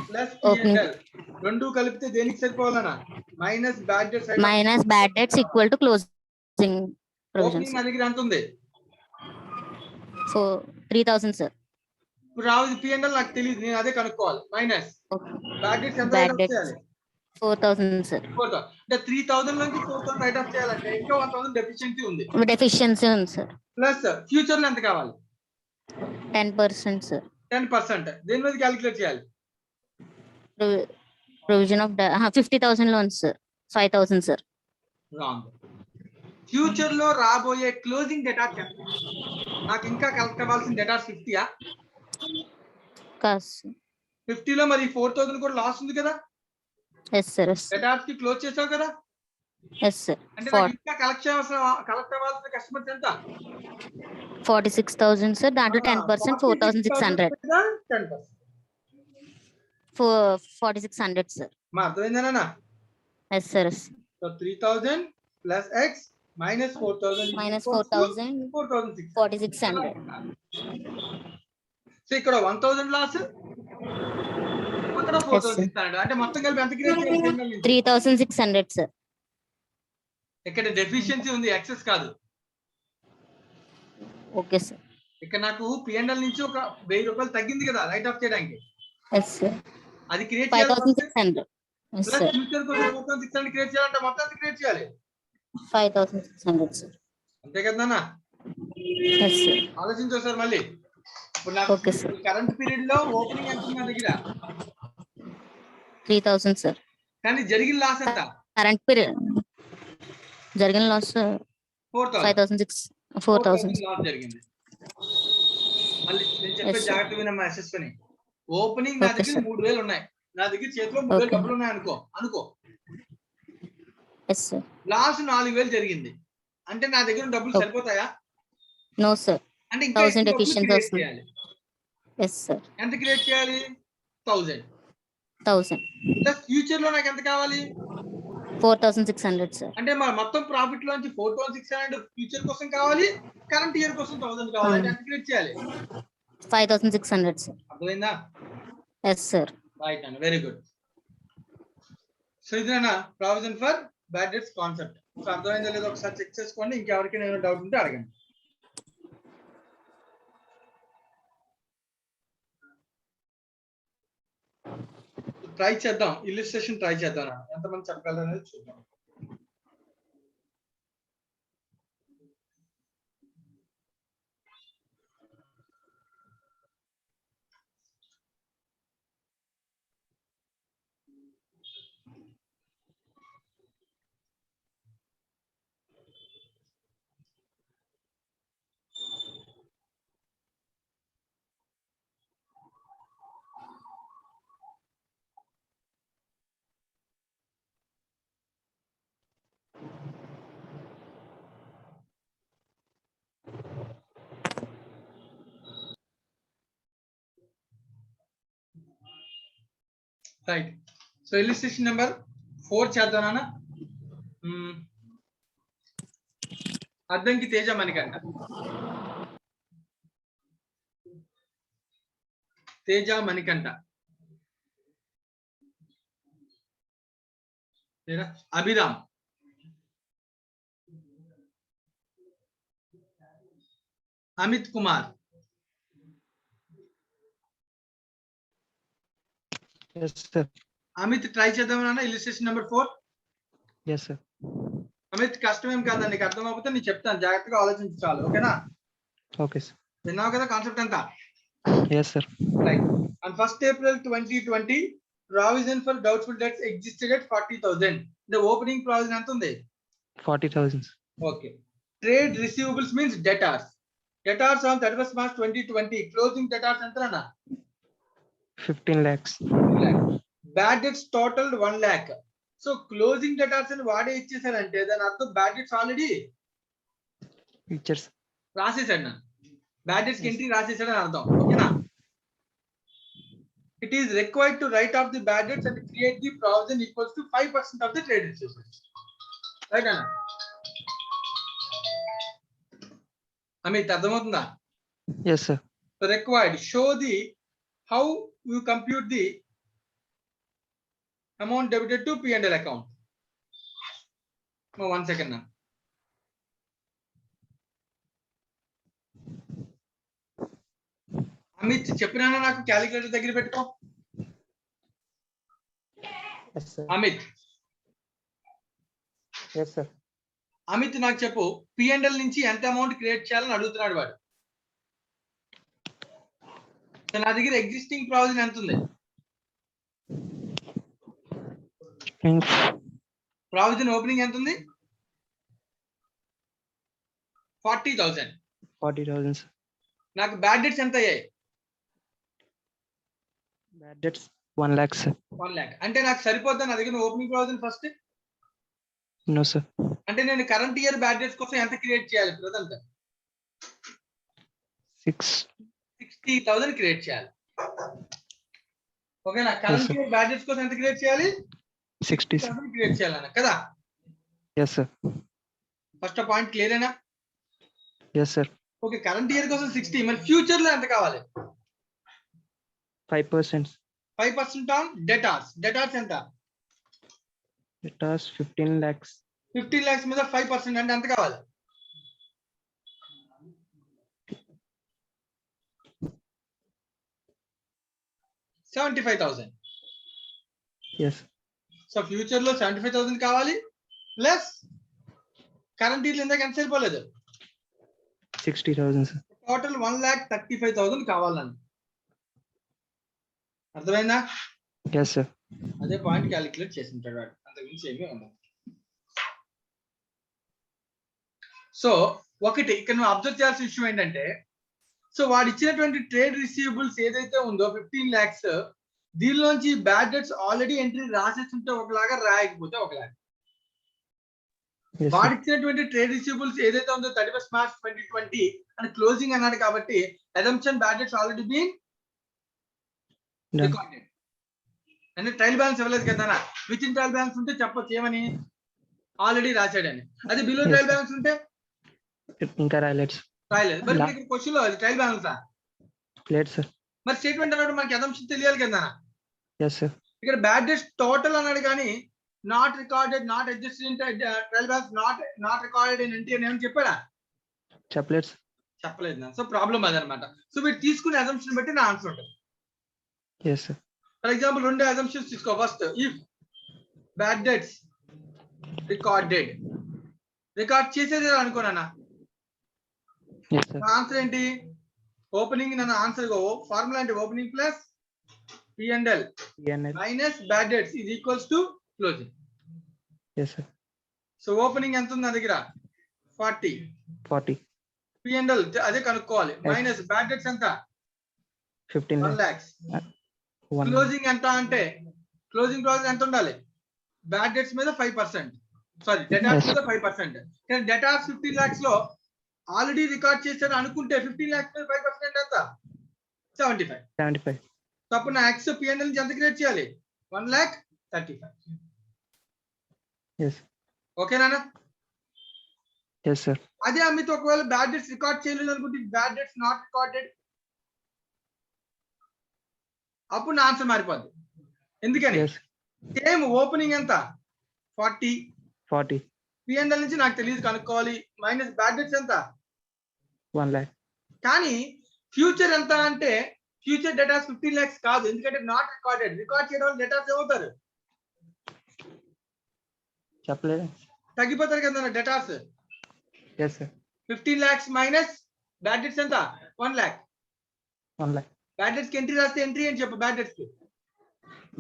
ప్లస్ P&L రెండు కలిపితే దేనికి సరిపోవాలన్నా? Minus bad debts. Minus bad debts equal to closing provisions. Opening నా దగ్గర ఎంత ఉంది? 3,000 సార్. ఇప్పుడు రావాలి P&L నాకు తెలియదు, నేను అదే కనుక్కోవాలి. మైనస్ బ్యాడ్ డెట్స్ ఎంత బ్యాడ్ రైట్ ఆఫ్ డెట్స్ చేయాలి? 4,000 సార్. 4,000 అంటే 3,000 నుంచి 4,000 రైట్ ఆఫ్ చేయాలంటే ఇంకా 1,000 డెఫిషియన్సీ ఉంది. డెఫిషియన్సీ ఉంది సార్. ప్లస్ ఫ్యూచర్ లో ఎంత కావాలి? 10% సార్. 10%. దేని మీద క్యాలిక్యులేట్ చేయాలి? Provision of 50,000 loans sir. 5,000 sir. Wrong. Future లో రాబోయే క్లోజింగ్ డేటార్స్ ఎంత? నాకు ఇంకా కలెక్ట్ అవ్వాల్సిన డేటార్స్ 50యా? కాస్ 50 లో మరి 4,000 కూడా లాస్ ఉంది కదా. Yes sir. ఎస్. డేటార్స్ కి క్లోజ్ చేసావు కదా. Yes sir. అంటే నాకు ఇంకా కలెక్ట్ అవ్వాల్సిన కస్టమర్స్ ఎంత? 46,000 సార్. దాంట్లో 10% 4,600. 10%. 4,600 సార్. మా అర్థమైందేనా? Yes sir. Yes. So 3,000 plus x minus 4,000 minus 4,000 4,600. 4,600. So ఇక్కడ 1,000 లాస్, అక్కడ 4,600. అంటే మొత్తం కలిపి ఎంత క్రియేట్ చేయాలి? 3,600 సార్. ఇక్కడ డెఫిషియన్సీ ఉంది, ఎక్సెస్ కాదు. Okay sir. ఇక్కడ నాకు పిఎన్ఎల్ నుంచి ఒక 1000 రూపాయలు తగ్గింది కదా రైట్ ఆఫ్ చేయడానికి, ఎస్ సార్. అది క్రియేట్ చేయాలి. 5600. S plus sir. ఫ్యూచర్ కోసం మొత్తం 600 క్రియేట్ చేయాలంటే మొత్తం క్రియేట్ చేయాలి. 5600 సార్. అంతే కదా నాన్న? Yes sir. ఆలోచించు సార్ మళ్ళీ. ఇప్పుడు నాకు ఓకే సార్. కరెంట్ పీరియడ్ లో ఓపెనింగ్ ఎంత ఉంది నా దగ్గర, 3000 సార్. కానీ జరిగిన లాస్ ఎంత? కరెంట్ పీరియడ్ జరిగిన లాస్ 4000 4000 లాస్ జరిగింది. మళ్ళీ నేను చెప్పే Yes, sir. జాగ్రత్త వినమ్మా యశస్విని. ఓపెనింగ్ నా Okay, దగ్గర sir. 3000 ఉన్నాయి, నా దగ్గర చేతిలో 3000 Okay. డబ్బులు ఉన్నాయి అనుకో. Yes sir. లాస్ 4000 జరిగింది అంటే నా దగ్గర ఉన్న డబ్బులు Okay. సరిపోతాయా? No sir. అంటే ఇంకా 1000 ఎక్కువ డబ్బులు efficiency create వస్తుంది. చేయాలి. Yes sir. ఎంత క్రియేట్ చేయాలి? 1000. 1000. ప్లస్ ఫ్యూచర్ లో నాకు ఎంత కావాలి? 4600 సార్. అంటే మా మొత్తం ప్రాఫిట్ లోంచి 4600 ఫ్యూచర్ కోసం కావాలి, కరెంట్ ఇయర్ కోసం 1000 కావాలి. అంటే ఎంత క్రియేట్ చేయాలి? 5600 సార్. అర్థమైందా? Yes sir. రైట్ అన్న, వెరీ గుడ్. సో ఇదేనా provision for bad debts concept. So అర్థమైందో లేదో ఒకసారి చెక్ చేసుకోండి. ఇంకెవరికైనా ఏమైనా డౌట్ ఉంటే అడగండి. ట్రై చేద్దాం, ఇల్లుస్ట్రేషన్ ట్రై చేద్దాం. ఎంతమంది చెప్పగలరు అనేది చూద్దాం. రైట్. సో ఇల్లుస్ట్రేషన్ నెంబర్ 4 చేద్దాం నాన్న. Addanki Teja Manikanta. Teja Manikanta. Abhiram. Amit Kumar. Yes, sir. Amit try చేద్దాం నాన్న illustration number 4. Yes, sir. Amit కష్టం ఏం కాదండి, నీకు అర్థం అవ్వకపోతే నేను చెప్తాను, జాగ్రత్తగా ఆలోచించాలి. ఓకేనా? Okay, sir. విన్నావు కదా కాన్సెప్ట్ అంతా? Yes, sir. Right. On 1st April 2020 provision for doubtful debts existed at 40,000. The opening provision ఎంత ఉంది? 40,000. Okay. Trade receivables means debtors. Debtors on 31st March 2020. Closing debtors ఎంత అన్న? 15 lakhs. Bad debts totaled 1 lakh. So closing debtors అని వాడే ఇచ్చేసారంటే దాని అర్థం బ్యాడ్ డెట్స్ ఆల్రెడీ Features. రాసేసాడు నా. బ్యాడ్ డెట్స్ కి ఎంట్రీ రాసేసాడు అని అర్థం. ఓకేనా? It is required to write off the bad debts and create the provision equals to 5% of the trade receivables. Right అన్న? అమిత్ అర్థమవుతుందా? Yes, sir. So required, show the how you compute the amount debited to P&L account. No, 1 second now. Amit చెప్పినా నాకు క్యాలిక్యులేటర్ దగ్గర పెట్టుకో. Yes, sir. Amit Yes, sir. Amit నాకు చెప్పు, P&L నుంచి ఎంత అమౌంట్ క్రియేట్ చేయాలని అడుగుతున్నాడు వాడు. సో నా దగ్గర ఎగ్జిస్టింగ్ ప్రావిజన్ ఎంత ఉంది? ప్రావిజన్ ఓపెనింగ్ ఎంత ఉంది? 40,000. 40,000, sir. నాకు బ్యాడ్ డెట్స్ ఎంత అయ్యాయి? Bad debts 1 lakh, sir. 1 lakh. అంటే నాకు సరిపోద్దా నా దగ్గర opening provision first? No, sir. అంటే నేను కరెంట్ ఇయర్ బ్యాడ్ డెట్స్ కోసం ఎంత క్రియేట్ చేయాలి? ప్రజెంట్ 60,000 క్రియేట్ చేయాలి. ఓకేనా? కరెంట్ ఇయర్ బ్యాడ్ డెట్స్ కోసం ఎంత క్రియేట్ చేయాలి? 60, sir. క్రియేట్ చేయాలన్న కదా? Yes, sir. First point clear అయినా? Yes, sir. Okay, current year కోసం 60, మరి ఫ్యూచర్ లో ఎంత కావాలి? 5%. 5% ఆన్ డెటార్స్. డెటార్స్ ఎంత? Debtors 15 lakhs. 15 lakhs మీద 5% అంటే ఎంత కావాలి? $75,000. ఎస్ సో ఫ్యూచర్ లో 75,000 కావాలి ప్లస్ కరెంట్ ఇయర్ ఇందాక ఎంత సరిపోలేదు, 60,000 సార్. టోటల్ 1,35,000 కావాలని. అర్థమైందా? Yes sir. అదే పాయింట్ క్యాలిక్యులేట్ చేసి ఉంటాడు వాడు, అంతకుమించి ఏమీ ఉండదు. సో ఒకటి ఇక్కడ నువ్వు అబ్జర్వ్ చేయాల్సిన విషయం ఏంటంటే, సో వాడు ఇచ్చినటువంటి ట్రేడ్ రిసీవబుల్స్ ఏదైతే ఉందో 15 lakhs, దీనిలోంచి బ్యాడ్ డెట్స్ ఆల్రెడీ ఎంట్రీ రాసేస్తుంటే ఒకలాగా, రాయకపోతే ఒకలాగా. Yes, వాడు sir. ఇచ్చినటువంటి ట్రేడ్ రిసీవబుల్స్ ఏదైతే ఉందో 31st March 2020 అని క్లోజింగ్ అన్నాడు కాబట్టి assumption bad debts already been Done. Recorded. అంటే ట్రయల్ బ్యాలెన్స్ ఇవ్వలేదు కదా, విత్ ఇన్ ట్రయల్ బ్యాలెన్స్ ఉంటే చెప్పొచ్చు ఏమని, ఆల్రెడీ రాశాడని. అదే below Yes, trial sir. Balance ఉంటే ఇంకా రాయలేదు రాయలేదు. మరి La- ఇక్కడ క్వశ్చన్ లో అది ట్రయల్ బ్యాలెన్సా? లేదు సార్. మరి స్టేట్మెంట్ అన్నాడు మనకి అజంప్షన్ తెలియాలి కదా. Yes sir. ఇక్కడ బ్యాడ్ డెట్స్ టోటల్ అన్నాడు కానీ not recorded, not adjusted in trial balance, not recorded in entry అని ఏమని చెప్పాడా? చెప్పలేదు సార్. చెప్పలేదు నా. సో ప్రాబ్లం అదనమాట. సో వీడు తీసుకునే అజంప్షన్ బట్టి నా ఆన్సర్ ఉంటుంది. Yes sir. For example 2 assumptions తీసుకో. First, if bad debts recorded, record చేసేది అనుకోనా, ఎస్ సార్. ఆన్సర్ ఏంటి? ఓపెనింగ్ నన్ను ఆన్సర్ ఫార్ములా అంటే ఓపెనింగ్ ప్లస్ P&L ఈఎన్ఎల్. Minus bad debts is equals to closing. Yes sir. So opening ఎంత ఉంది నా దగ్గర? 40. 40. P&L అదే కనుక్కోవాలి. మైనస్ బ్యాడ్ డెట్స్ ఎంత? 15 1 lakhs. 1 క్లోజింగ్ ఎంత అంటే క్లోజింగ్ ప్రాసెస్ ఎంత ఉండాలి? బ్యాడ్ డెట్స్ మీద 5%, సారీ డెటార్స్ Yes. మీద 5%. కానీ డెటార్స్ 15 lakhs లో ఆల్రెడీ రికార్డ్ చేశారు అనుకుంటే 15 lakhs మీద 5% ఎంత? 75. 75. సో అప్పుడు నా ఎక్స్ P&L నుంచి ఎంత క్రియేట్ చేయాలి? 1,35,000. ఎస్. ఓకేనా? Yes sir. అదే అమ్మితే ఒకవేళ బ్యాడ్ డెట్స్ రికార్డ్ చేయలేదు అనుకుంటే బ్యాడ్ డెట్స్ నాట్ రికార్డెడ్, అప్పుడు నా ఆన్సర్ మారిపోద్ది. ఎందుకని? ఎస్. సేమ్ ఓపెనింగ్ ఎంత? 40. 40. P&L నుంచి నాకు తెలియదు కనుక్కోవాలి. మైనస్ బ్యాడ్ డెట్స్ ఎంత? 1 lakh. కానీ ఫ్యూచర్ ఎంత అంటే ఫ్యూచర్ డేటాస్ 15 lakhs కాదు, ఎందుకంటే నాట్ రికార్డెడ్. రికార్డ్ చేయడం వల్ల డేటాస్ ఏమవుతారు? చెప్పలేదు. తగ్గిపోతారు కదా debtors. Yes sir. 15 lakhs minus bad debts ఎంత? 1 lakh. 1 lakh. బ్యాడ్ డెట్స్ కి ఎంట్రీ రాస్తే ఎంట్రీ అని చెప్పు. బ్యాడ్ డెట్స్ కి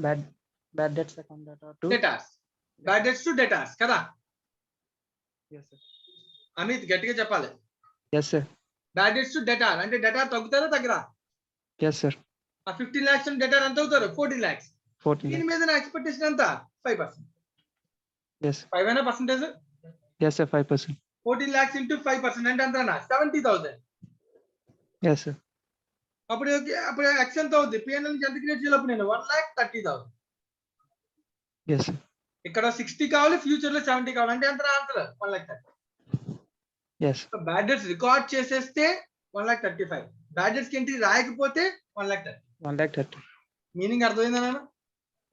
bad debts account data to. Debtors, bad debts to debtors కదా. Yes sir. అమిత్ గట్టిగా చెప్పాలి. Yes sir. Bad debts to debtor అంటే డేటార్ తగ్గుతారా తగ్గరా? Yes sir. ఆ 15 lakhs డేటార్ ఎంత అవుతారు? 14 lakhs. 14 దీని lakh. మీద నా ఎక్స్పెక్టేషన్ ఎంత? 5%. ఎస్. 5 అయినా percentage. Yes sir. 5%. 14 lakhs into 5% అంటే ఎంత? 70,000. Yes sir. అప్పుడు ఎక్స్ ఎంత అవుతుంది? P&L నుంచి ఎంత క్రియేట్ చేయాలి అప్పుడు నేను? 1,30,000. Yes sir. ఇక్కడ 60 కావాలి, ఫ్యూచర్ లో 70 కావాలి అంటే ఎంత answer? 1,30,000. Yes. Bad debts record చేసేస్తే 1,35,000. బ్యాడ్ డెట్స్ కి ఎంట్రీ రాయకపోతే 1,30,000. 1,30,000. మీనింగ్ అర్థమైందా నాన్న?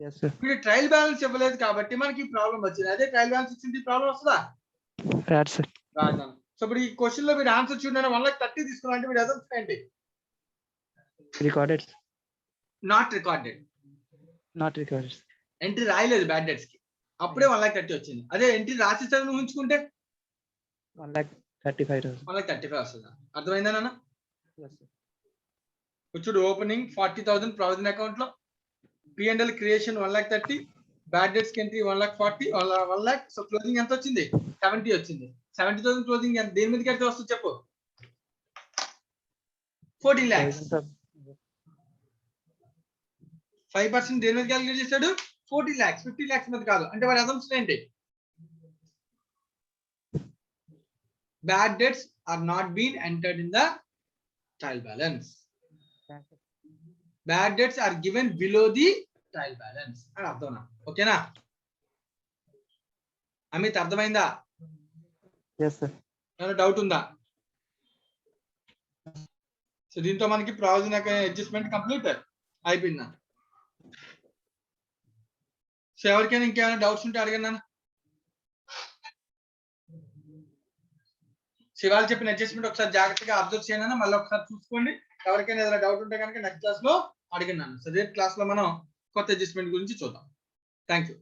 Yes sir. మీరు ట్రయల్ బ్యాలెన్స్ ఇవ్వలేదు కాబట్టి మనకి ప్రాబ్లం వచ్చింది. అదే ట్రయల్ బ్యాలెన్స్ ఇచ్చింది ప్రాబ్లం వస్తుందా? రాదు సార్. రాదు నాన్న. సో ఇప్పుడు ఈ క్వశ్చన్ లో మీరు ఆన్సర్ చూడండి. 1,30,000 తీసుకున్నా అంటే మీరు అదొక ఏంటి? Recorded. Not recorded. Not recorded. Entry రాయలేదు బ్యాడ్ డెట్స్ కి, అప్పుడే 1,30,000 వచ్చింది. అదే ఎంట్రీ రాసేసారు నువ్వు ఉంచుకుంటే 1,35,000. 1,35,000 వస్తుందా? అర్థమైందా నాన్న? Yes sir. చూడు, ఓపెనింగ్ 40,000 ప్రావిజన్ అకౌంట్ లో, P&L క్రియేషన్ 1,30,000, బ్యాడ్ డెట్స్ కి ఎంట్రీ 1,40,000, 1 lakh. సో క్లోజింగ్ ఎంత వచ్చింది? 70 వచ్చింది. 70,000 క్లోజింగ్ దేని మీద కడితే వస్తుంది చెప్పు? 14 lakhs. 5% దేని మీద క్యాలిక్యులేట్ చేశాడు? 14 lakhs. 15 lakhs మీద కాదు. అంటే వాడి అసంప్షన్ ఏంటి? Bad debts are not been entered in the trial balance. Bad debts are given below the trial balance అని అర్థం. ఓకేనా అమిత్? అర్థమైందా? Yes sir. ఏమైనా డౌట్ ఉందా? సో దీంతో మనకి ప్రావిజన్ అడ్జస్ట్మెంట్ కంప్లీట్ అయిపోయిందా? సో ఎవరికైనా ఇంకేమైనా డౌట్స్ ఉంటే అడగండి. శివాలు చెప్పిన అడ్జస్ట్మెంట్ ఒకసారి జాగ్రత్తగా అబ్జర్వ్ చేయండి, మళ్ళీ ఒకసారి చూసుకోండి. ఎవరికైనా ఏదైనా డౌట్ ఉంటే కనుక నెక్స్ట్ క్లాస్ లో అడిగినాను. సో రేపు క్లాస్ లో మనం కొత్త అడ్జస్ట్మెంట్ గురించి చూద్దాం. Thank you.